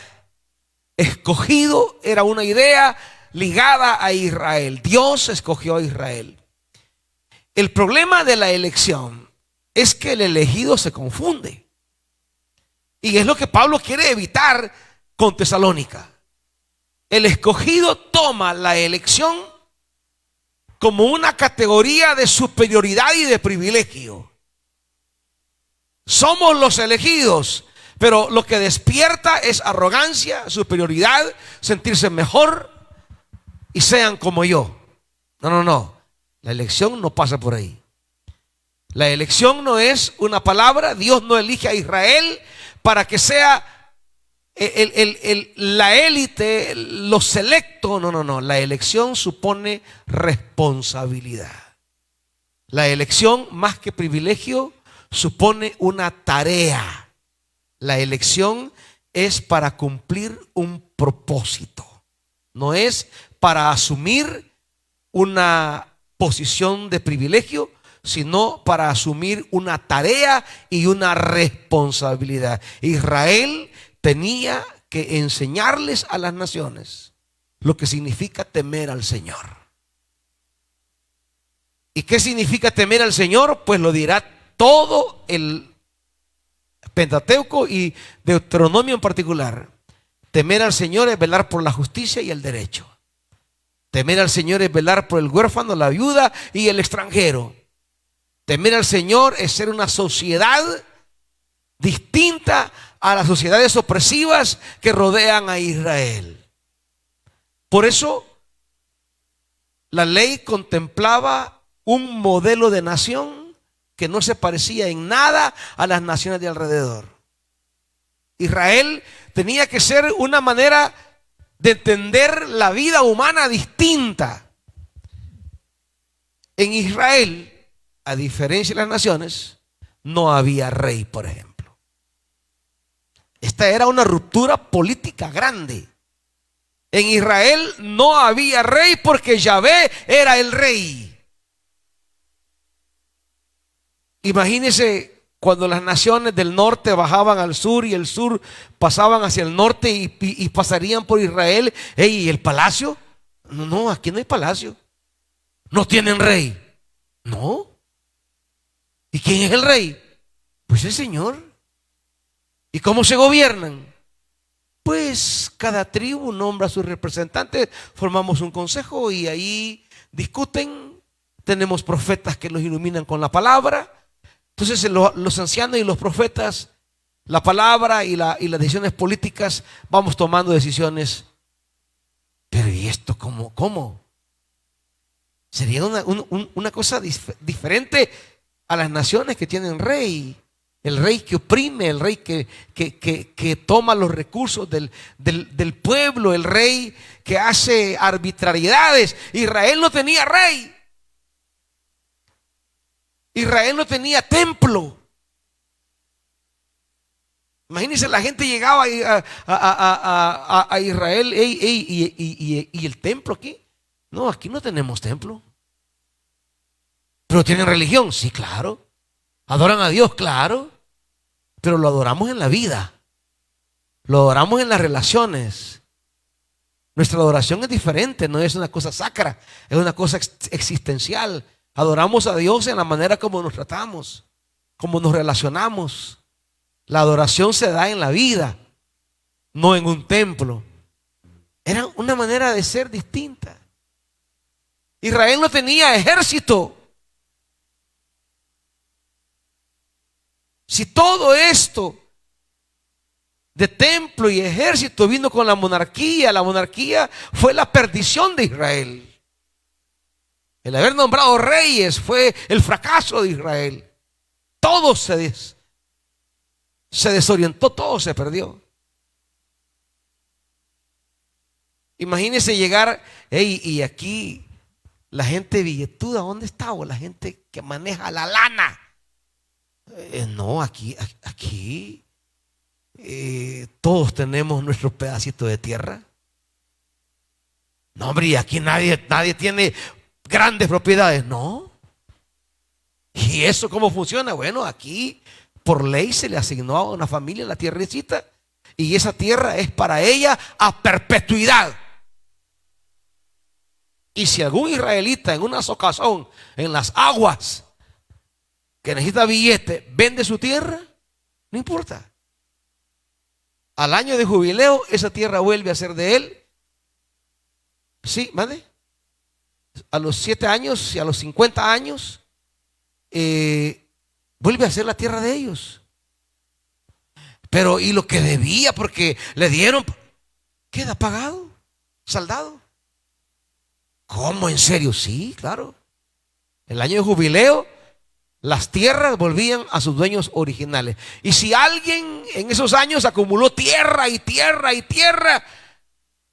Speaker 1: escogido, era una idea ligada a Israel. Dios escogió a Israel. El problema de la elección es que el elegido se confunde. Y es lo que Pablo quiere evitar con Tesalónica. El escogido toma la elección como una categoría de superioridad y de privilegio. Somos los elegidos, pero lo que despierta es arrogancia, superioridad, sentirse mejor y sean como yo. No. La elección no pasa por ahí. La elección no es una palabra. Dios no elige a Israel para que sea la élite, lo selecto. No. La elección supone responsabilidad. La elección, más que privilegio, supone una tarea. La elección es para cumplir un propósito. No es para asumir una posición de privilegio, sino para asumir una tarea y una responsabilidad. Israel tenía que enseñarles a las naciones lo que significa temer al Señor. ¿Y qué significa temer al Señor? Pues lo dirá todo el Pentateuco y Deuteronomio en particular. Temer al Señor es velar por la justicia y el derecho. Temer al Señor es velar por el huérfano, la viuda y el extranjero. Temer al Señor es ser una sociedad distinta a las sociedades opresivas que rodean a Israel. Por eso la ley contemplaba un modelo de nación que no se parecía en nada a las naciones de alrededor. Israel tenía que ser una manera de entender la vida humana distinta. En Israel, a diferencia de las naciones, no había rey, por ejemplo. Esta era una ruptura política grande. En Israel no había rey porque Yahvé era el rey. Imagínense cuando las naciones del norte bajaban al sur y el sur pasaban hacia el norte y pasarían por Israel. ¿Y el palacio? No, aquí no hay palacio. No tienen rey. No. ¿Y quién es el rey? Pues el Señor. ¿Y cómo se gobiernan? Pues cada tribu nombra a sus representantes, formamos un consejo y ahí discuten. Tenemos profetas que los iluminan con la palabra. Entonces los ancianos y los profetas, la palabra y las decisiones políticas, vamos tomando decisiones. Pero ¿y esto cómo? Sería una cosa diferente a las naciones que tienen rey. El rey que oprime, el rey que toma los recursos del pueblo, el rey que hace arbitrariedades. Israel no tenía rey. Israel no tenía templo. Imagínense, la gente llegaba a Israel y el templo aquí. No, aquí no tenemos templo. Pero tienen religión, sí, claro. Adoran a Dios, claro. Pero lo adoramos en la vida. Lo adoramos en las relaciones. Nuestra adoración es diferente, no es una cosa sacra, es una cosa existencial. Adoramos a Dios en la manera como nos tratamos, como nos relacionamos. La adoración se da en la vida, no en un templo. Era una manera de ser distinta. Israel no tenía ejército. Si todo esto de templo y ejército vino con la monarquía fue la perdición de Israel. El haber nombrado reyes fue el fracaso de Israel. Todo se desorientó, todo se perdió. Imagínense llegar, y aquí la gente billetuda, ¿dónde está? O la gente que maneja la lana. No, aquí todos tenemos nuestro pedacito de tierra. No, hombre, y aquí nadie tiene grandes propiedades, no. ¿Y eso cómo funciona? Bueno, aquí por ley se le asignó a una familia la tierrecita, y esa tierra es para ella a perpetuidad. Y si algún israelita en una socazón en las aguas que necesita billete vende su tierra, no importa. Al año de jubileo esa tierra vuelve a ser de él. Sí, mande. A los 7 años y a los 50 años vuelve a ser la tierra de ellos. Pero y lo que debía, porque le dieron, queda pagado, saldado. ¿Cómo? ¿En serio? Sí, claro. El año de jubileo, las tierras volvían a sus dueños originales. Y si alguien en esos años acumuló tierra y tierra y tierra,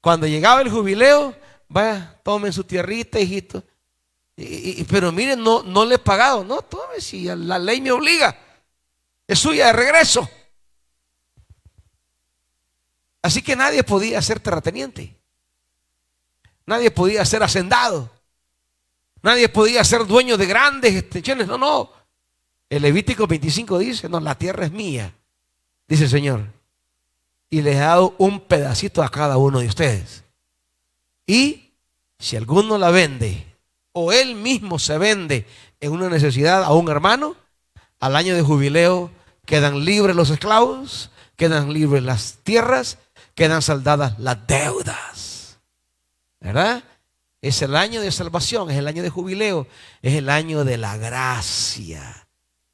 Speaker 1: cuando llegaba el jubileo, vaya, tomen su tierrita, hijito. Pero miren, no le he pagado. No, tome, si la ley me obliga, es suya de regreso. Así que nadie podía ser terrateniente. Nadie podía ser hacendado. Nadie podía ser dueño de grandes extensiones. No. El Levítico 25 dice, no, la tierra es mía, dice el Señor. Y les he dado un pedacito a cada uno de ustedes. Y si alguno la vende, o él mismo se vende en una necesidad a un hermano, al año de jubileo quedan libres los esclavos, quedan libres las tierras, quedan saldadas las deudas. ¿Verdad? Es el año de salvación, es el año de jubileo, es el año de la gracia,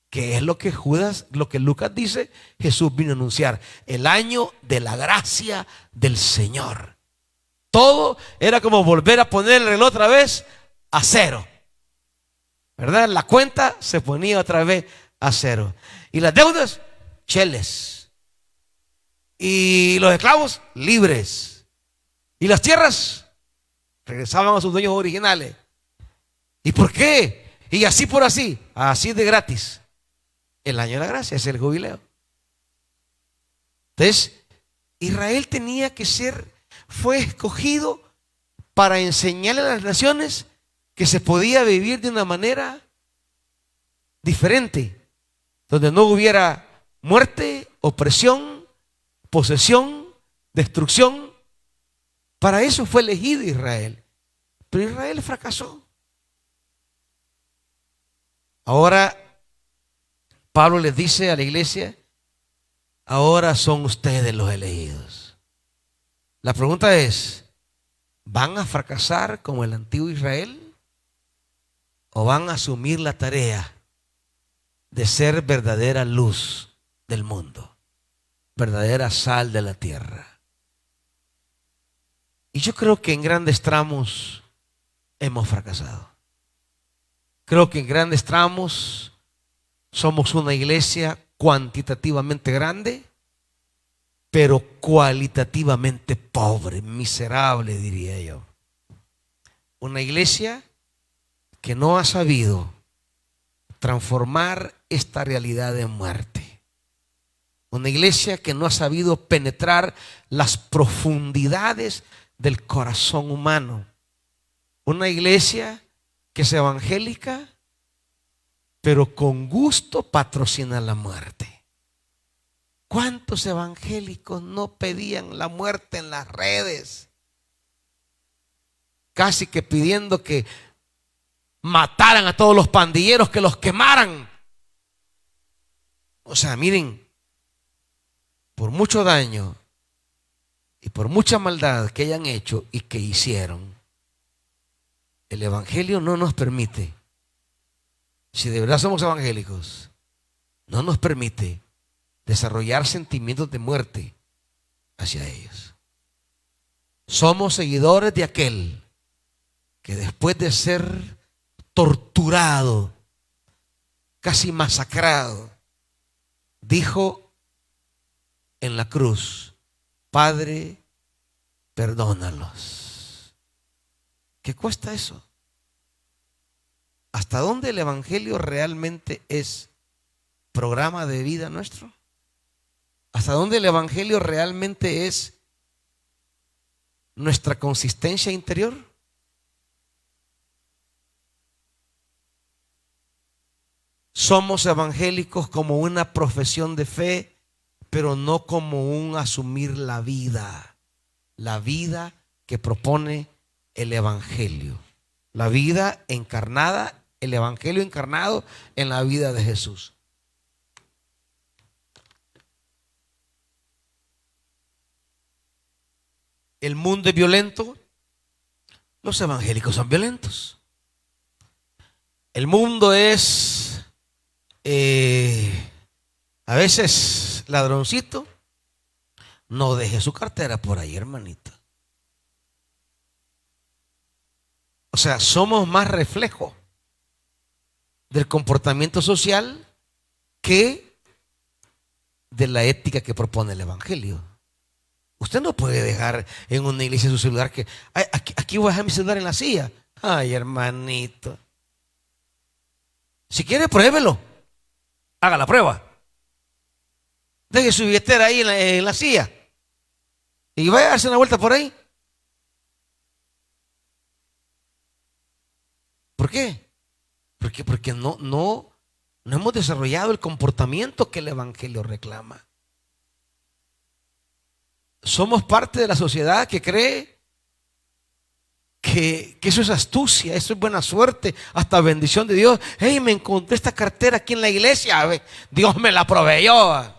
Speaker 1: que es lo que Lucas dice, Jesús vino a anunciar, el año de la gracia del Señor. Todo era como volver a poner el reloj otra vez a cero, ¿verdad? La cuenta se ponía otra vez a cero. Y las deudas, cheles. Y los esclavos, libres. Y las tierras regresaban a sus dueños originales. ¿Y por qué? Y así por así de gratis. El año de la gracia es el jubileo. Entonces, Israel tenía que fue escogido para enseñarle a las naciones que se podía vivir de una manera diferente, donde no hubiera muerte, opresión, posesión, destrucción. Para eso fue elegido Israel. Pero Israel fracasó. Ahora Pablo les dice a la iglesia, ahora son ustedes los elegidos. La pregunta es, ¿van a fracasar como el antiguo Israel? ¿O van a asumir la tarea de ser verdadera luz del mundo, verdadera sal de la tierra? Y yo creo que en grandes tramos hemos fracasado. Creo que en grandes tramos somos una iglesia cuantitativamente grande, pero cualitativamente pobre, miserable, diría yo. Una iglesia que no ha sabido transformar esta realidad de muerte. Una iglesia que no ha sabido penetrar las profundidades del corazón humano. Una iglesia que es evangélica, pero con gusto patrocina la muerte. ¿Cuántos evangélicos no pedían la muerte en las redes? Casi que pidiendo que mataran a todos los pandilleros, que los quemaran. O sea, miren, por mucho daño y por mucha maldad que hayan hecho y que hicieron, el evangelio no nos permite, si de verdad somos evangélicos, no nos permite desarrollar sentimientos de muerte hacia ellos. Somos seguidores de aquel que después de ser torturado, casi masacrado, dijo en la cruz: Padre, perdónalos. ¿Qué cuesta eso? ¿Hasta dónde el evangelio realmente es programa de vida nuestro? ¿Hasta dónde el evangelio realmente es nuestra consistencia interior? Somos evangélicos como una profesión de fe, pero no como un asumir la vida que propone el evangelio, la vida encarnada, el evangelio encarnado en la vida de Jesús. El mundo es violento, los evangélicos son violentos. El mundo es a veces ladroncito. No deje su cartera por ahí, hermanito. O sea, somos más reflejo del comportamiento social que de la ética que propone el evangelio. Usted no puede dejar en una iglesia su celular que aquí voy a dejar mi celular en la silla. Ay, hermanito. Si quiere, pruébelo. Haga la prueba. Deje su billetera ahí en la silla y vaya a darse una vuelta por ahí. ¿Por qué? Porque no hemos desarrollado el comportamiento que el evangelio reclama. Somos parte de la sociedad que cree que eso es astucia, eso es buena suerte, hasta bendición de Dios. Hey, me encontré esta cartera aquí en la iglesia, Dios me la proveyó.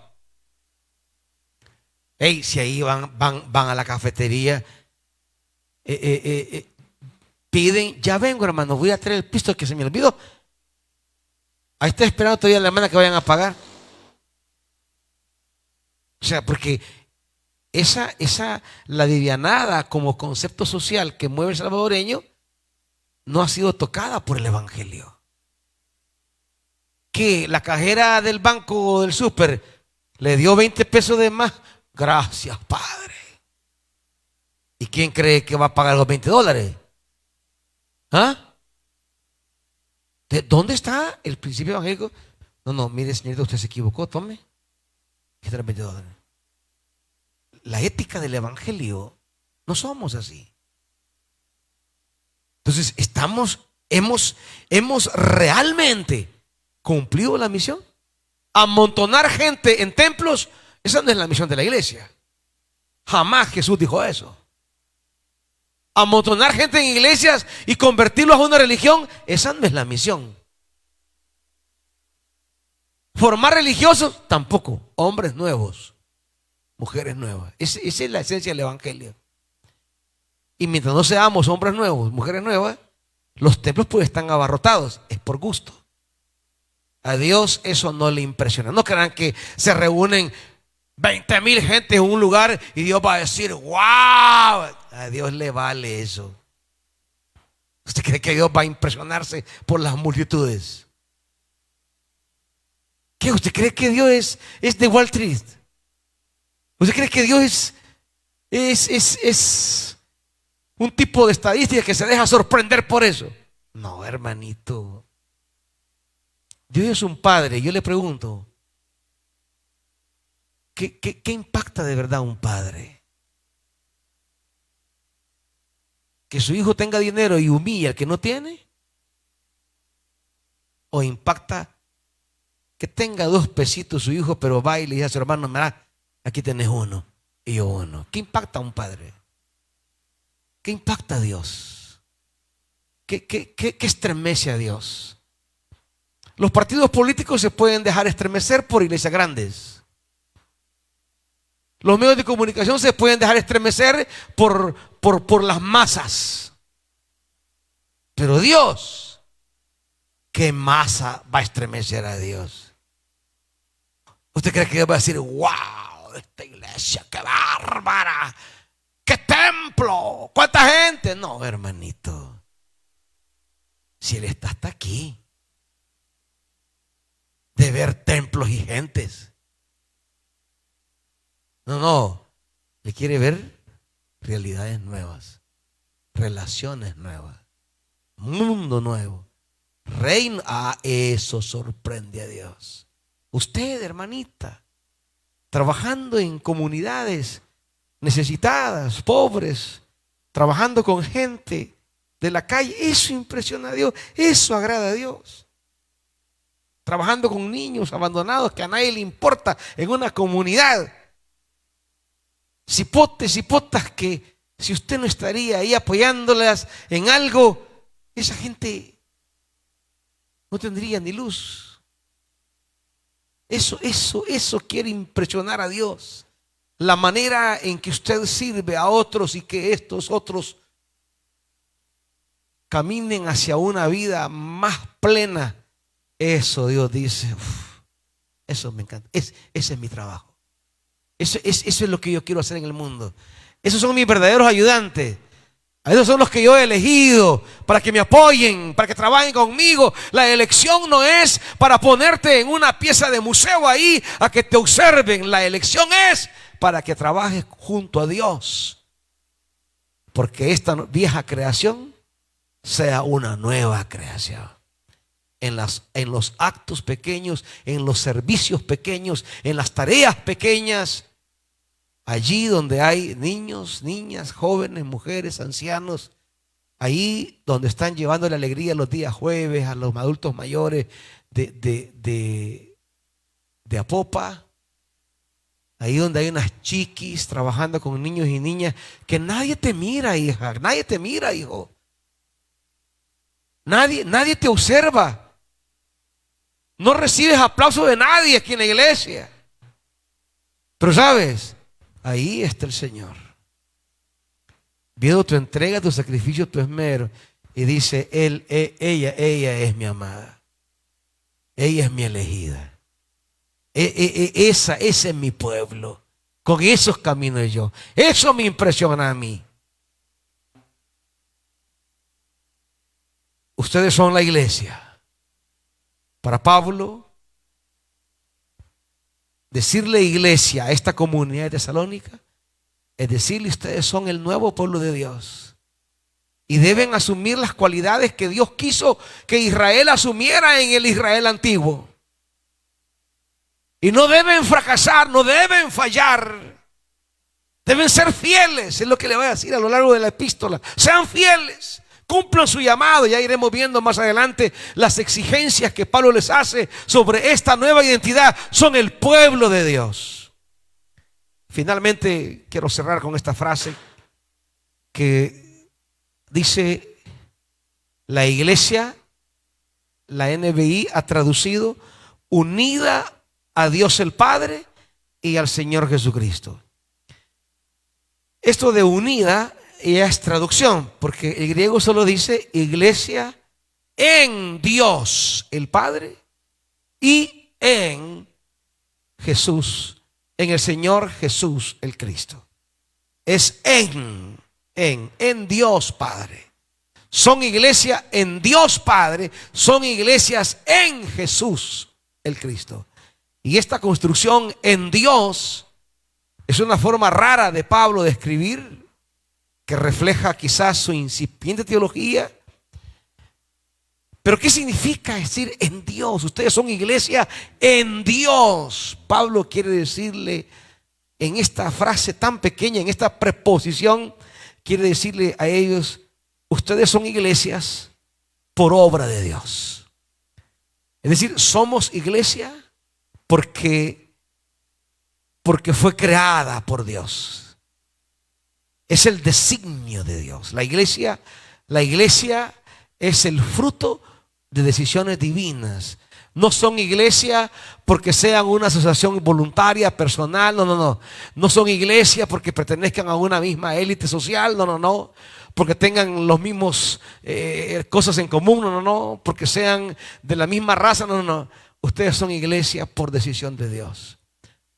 Speaker 1: Hey, si ahí van a la cafetería, piden, ya vengo, hermano, voy a traer el pisto que se me olvidó. Ahí está esperando todavía la hermana que vayan a pagar. O sea, porque la livianada como concepto social que mueve el salvadoreño no ha sido tocada por el evangelio. Que la cajera del banco o del súper le dio 20 pesos de más. Gracias, Padre. ¿Y quién cree que va a pagar los $20? ¿Ah? ¿De dónde está el principio evangélico? No, mire, señorita, usted se equivocó, tome. Aquí están los $20. La ética del evangelio no somos así. Entonces, hemos realmente cumplido la misión. Amontonar gente en templos, esa no es la misión de la iglesia. Jamás Jesús dijo eso. Amontonar gente en iglesias y convertirlos a una religión, esa no es la misión. Formar religiosos, tampoco. Hombres nuevos, mujeres nuevas. Esa es la esencia del evangelio. Y mientras no seamos hombres nuevos, mujeres nuevas, los templos pues están abarrotados. Es por gusto. A Dios eso no le impresiona. No crean que se reúnen 20,000 gente en un lugar y Dios va a decir, wow. A Dios le vale eso. ¿Usted cree que Dios va a impresionarse por las multitudes? ¿Qué? ¿Usted cree que Dios es de Wall Street? ¿Usted cree que Dios es un tipo de estadística que se deja sorprender por eso? No, hermanito. Dios es un padre. Yo le pregunto, ¿qué impacta de verdad a un padre? ¿Que su hijo tenga dinero y humilla al que no tiene? ¿O impacta que tenga 2 pesitos su hijo, pero va y le dice a su hermano, mira, aquí tenés uno y yo uno? ¿Qué impacta a un padre? ¿Qué impacta a Dios? ¿Qué estremece a Dios? Los partidos políticos se pueden dejar estremecer por iglesias grandes. Los medios de comunicación se pueden dejar estremecer por las masas. Pero Dios, ¿qué masa va a estremecer a Dios? ¿Usted cree que Dios va a decir, wow, esta iglesia, qué bárbara, qué templo, cuánta gente? No, hermanito. Si Él está hasta aquí de ver templos y gentes. No. Él quiere ver realidades nuevas, relaciones nuevas, mundo nuevo, reino. Eso sorprende a Dios. Usted, hermanita, trabajando en comunidades necesitadas, pobres, trabajando con gente de la calle, eso impresiona a Dios, eso agrada a Dios. Trabajando con niños abandonados que a nadie le importa en una comunidad. Cipotes, cipotas que si usted no estaría ahí apoyándolas en algo, esa gente no tendría ni luz. Eso quiere impresionar a Dios. La manera en que usted sirve a otros y que estos otros caminen hacia una vida más plena. Eso Dios dice, eso me encanta. Ese es mi trabajo. Eso es lo que yo quiero hacer en el mundo. Esos son mis verdaderos ayudantes. Esos son los que yo he elegido para que me apoyen, para que trabajen conmigo. La elección no es para ponerte en una pieza de museo ahí a que te observen. La elección es para que trabajes junto a Dios. Porque esta vieja creación sea una nueva creación. En los actos pequeños, en los servicios pequeños, en las tareas pequeñas. Allí donde hay niños, niñas, jóvenes, mujeres, ancianos, ahí donde están llevando la alegría los días jueves a los adultos mayores de Apopa, ahí donde hay unas chiquis trabajando con niños y niñas, que nadie te mira, hija, nadie te mira, hijo. Nadie te observa. No recibes aplauso de nadie aquí en la iglesia. Pero sabes, ahí está el Señor, viendo tu entrega, tu sacrificio, tu esmero, y dice, ella es mi amada, ella es mi elegida, ese es mi pueblo, con esos camino yo. Eso me impresiona a mí. Ustedes son la iglesia. Para Pablo, decirle iglesia a esta comunidad de Tesalónica es decirle, ustedes son el nuevo pueblo de Dios y deben asumir las cualidades que Dios quiso que Israel asumiera en el Israel antiguo, y no deben fracasar, no deben fallar, deben ser fieles. Es lo que le voy a decir a lo largo de la epístola. Sean fieles, cumplan su llamado. Ya iremos viendo más adelante las exigencias que Pablo les hace sobre esta nueva identidad. Son el pueblo de Dios. Finalmente quiero cerrar con esta frase que dice la iglesia, la NBI ha traducido, unida a Dios el Padre y al Señor Jesucristo. Esto de unida ya es traducción, porque el griego solo dice iglesia en Dios el Padre y en Jesús, en el Señor Jesús el Cristo. Es en Dios Padre. Son iglesia en Dios Padre, son iglesias en Jesús el Cristo. Y esta construcción en Dios es una forma rara de Pablo de escribir, que refleja quizás su incipiente teología. Pero ¿qué significa decir en Dios? Ustedes son iglesia en Dios. Pablo quiere decirle en esta frase tan pequeña, en esta preposición, quiere decirle a ellos, ustedes son iglesias por obra de Dios. Es decir, somos iglesia porque fue creada por Dios. Es el designio de Dios. La iglesia es el fruto de decisiones divinas. No son iglesia porque sean una asociación voluntaria, personal, no. No son iglesia porque pertenezcan a una misma élite social, no. Porque tengan los mismos cosas en común, no. Porque sean de la misma raza, no. Ustedes son iglesia por decisión de Dios.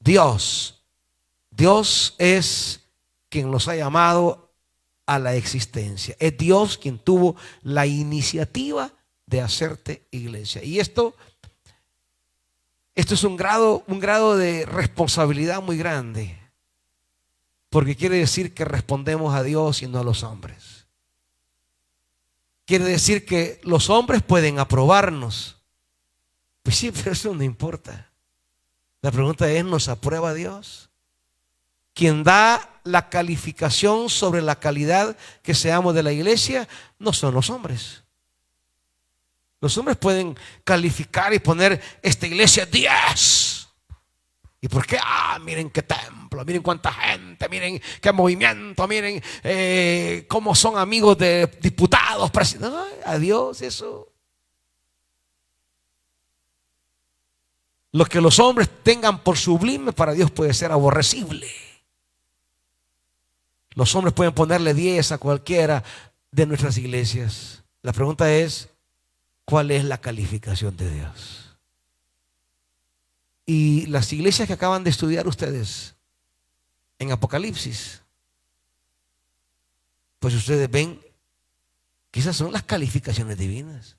Speaker 1: Dios. Dios es quien nos ha llamado a la existencia. Es Dios quien tuvo la iniciativa de hacerte iglesia. Y esto es un grado de responsabilidad muy grande, porque quiere decir que respondemos a Dios y no a los hombres. Quiere decir que los hombres pueden aprobarnos. Pues sí, pero eso no importa. La pregunta es, ¿nos aprueba Dios? Quien da la calificación sobre la calidad que seamos de la iglesia no son los hombres. Los hombres pueden calificar y poner esta iglesia 10. ¿Y por qué? Miren qué templo, miren cuánta gente, miren qué movimiento, miren cómo son amigos de diputados, presidentes. A Dios eso. Lo que los hombres tengan por sublime para Dios puede ser aborrecible. Los hombres pueden ponerle 10 a cualquiera de nuestras iglesias. La pregunta es, ¿cuál es la calificación de Dios? Y las iglesias que acaban de estudiar ustedes en Apocalipsis, pues ustedes ven que esas son las calificaciones divinas.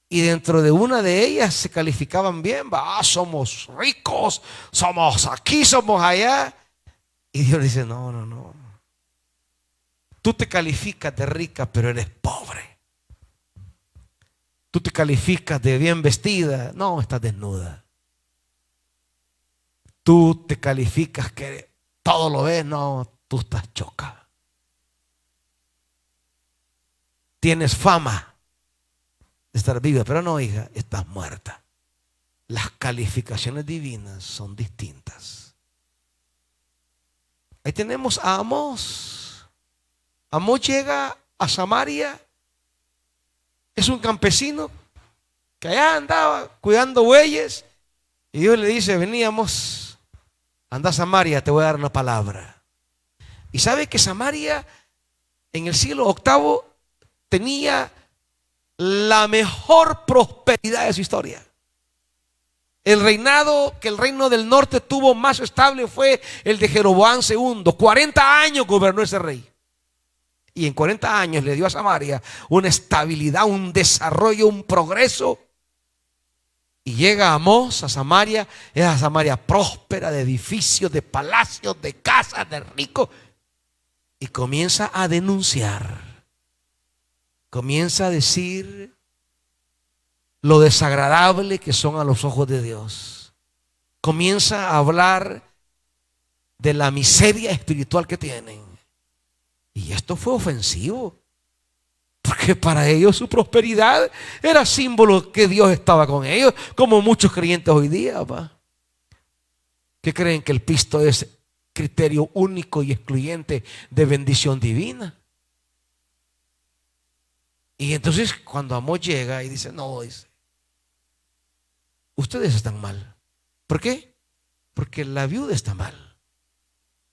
Speaker 1: Y dentro de una de ellas se calificaban bien. Somos ricos, somos aquí, somos allá. Y Dios dice, no. Tú te calificas de rica, pero eres pobre. Tú te calificas de bien vestida, no, estás desnuda. Tú te calificas que todo lo ves, no, tú estás choca. Tienes fama de estar viva, pero no, hija, estás muerta. Las calificaciones divinas son distintas. Ahí tenemos a Amós. Amós llega a Samaria. Es un campesino que allá andaba cuidando bueyes. Y Dios le dice, veníamos, anda a Samaria, te voy a dar una palabra. Y sabe que Samaria en el siglo VIII tenía la mejor prosperidad de su historia. El reinado que el reino del norte tuvo más estable fue el de Jeroboam II. 40 años gobernó ese rey. Y en 40 años le dio a Samaria una estabilidad, un desarrollo, un progreso. Y llega Amós a Samaria, es a Samaria próspera, de edificios, de palacios, de casas, de ricos. Y comienza a denunciar. Comienza a decir lo desagradable que son a los ojos de Dios. Comienza a hablar de la miseria espiritual que tienen. Y esto fue ofensivo, porque para ellos su prosperidad era símbolo que Dios estaba con ellos, como muchos creyentes hoy día, que creen que el pisto es criterio único y excluyente de bendición divina. Y entonces cuando Amós llega y dice, no, dice, ustedes están mal. ¿Por qué? Porque la viuda está mal,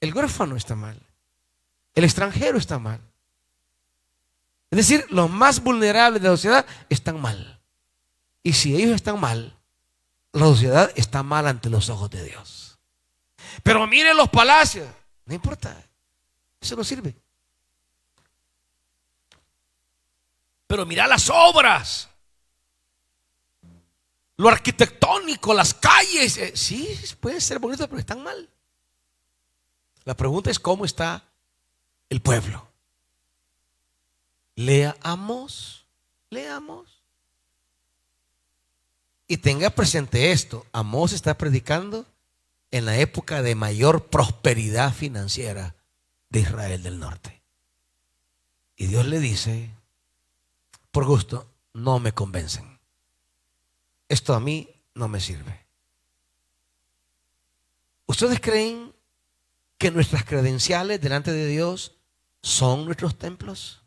Speaker 1: el huérfano está mal, el extranjero está mal. Es decir, los más vulnerables de la sociedad están mal. Y si ellos están mal, la sociedad está mal ante los ojos de Dios. Pero miren los palacios, no importa, eso no sirve. Pero mira las obras, lo arquitectónico, las calles, sí, pueden ser bonitos, pero están mal. La pregunta es cómo está el pueblo. Leamos. Y tenga presente esto, Amós está predicando en la época de mayor prosperidad financiera de Israel del norte. Y Dios le dice, por gusto, no me convencen. Esto a mí no me sirve. ¿Ustedes creen que nuestras credenciales delante de Dios son nuestros templos?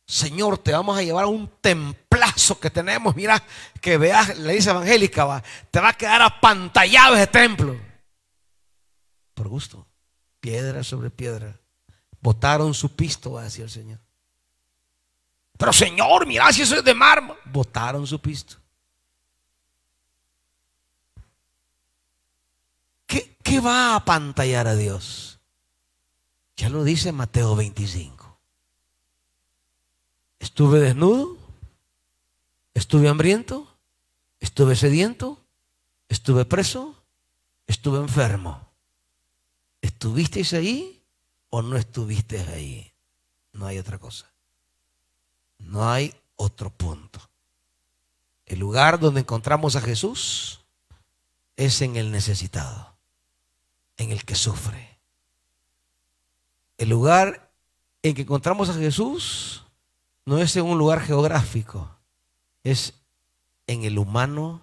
Speaker 1: Señor, te vamos a llevar a un templazo que tenemos. Mira, que veas, le dice Evangélica, te va a quedar apantallado ese templo. Por gusto, piedra sobre piedra. Botaron su pisto, va a decir el Señor. Pero Señor, mira si eso es de mármol. Botaron su pisto. ¿qué va a apantallar a Dios? Ya lo dice Mateo 25. Estuve desnudo, estuve hambriento, estuve sediento, estuve preso, estuve enfermo. ¿Estuvisteis ahí o no estuvisteis ahí? No hay otra cosa. No hay otro punto. El lugar donde encontramos a Jesús es en el necesitado, en el que sufre. El lugar en que encontramos a Jesús no es en un lugar geográfico, es en el humano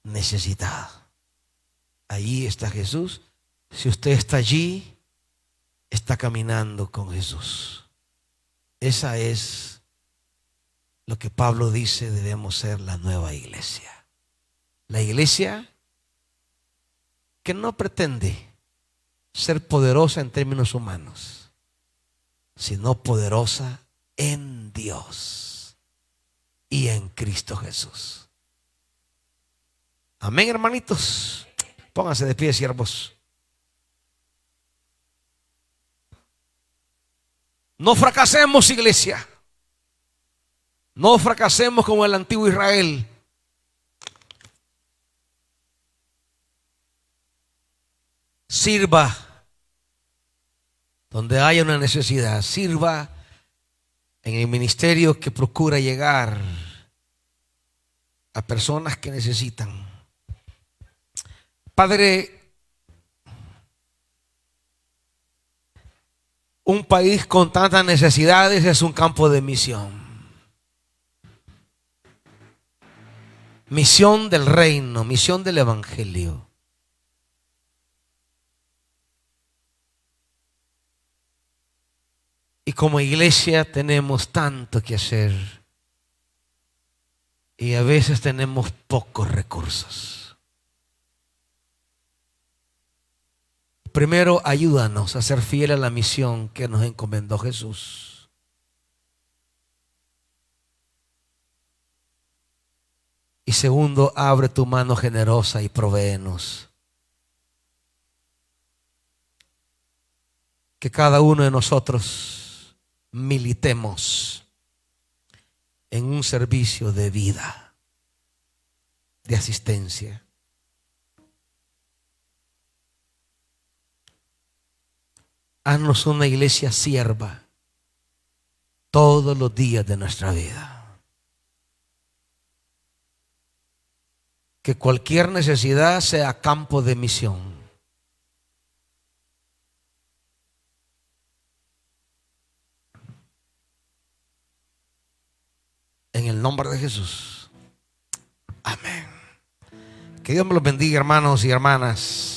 Speaker 1: necesitado. Allí está Jesús. Si usted está allí, está caminando con Jesús. Esa es lo que Pablo dice, debemos ser la nueva iglesia. La iglesia que no pretende ser poderosa en términos humanos, sino poderosa en Dios y en Cristo Jesús. Amén, hermanitos. Pónganse de pie, siervos. No fracasemos, iglesia. No fracasemos como el antiguo Israel. Sirva donde haya una necesidad. Sirva en el ministerio que procura llegar a personas que necesitan. Padre, un país con tantas necesidades es un campo de misión. Misión del reino, misión del evangelio. Y como iglesia tenemos tanto que hacer. Y a veces tenemos pocos recursos. Primero, ayúdanos a ser fieles a la misión que nos encomendó Jesús. Y segundo, abre tu mano generosa y provéenos. Que cada uno de nosotros militemos en un servicio de vida, de asistencia. Haznos una iglesia sierva todos los días de nuestra vida. Que cualquier necesidad sea campo de misión. En el nombre de Jesús. Amén. Que Dios me los bendiga, hermanos y hermanas.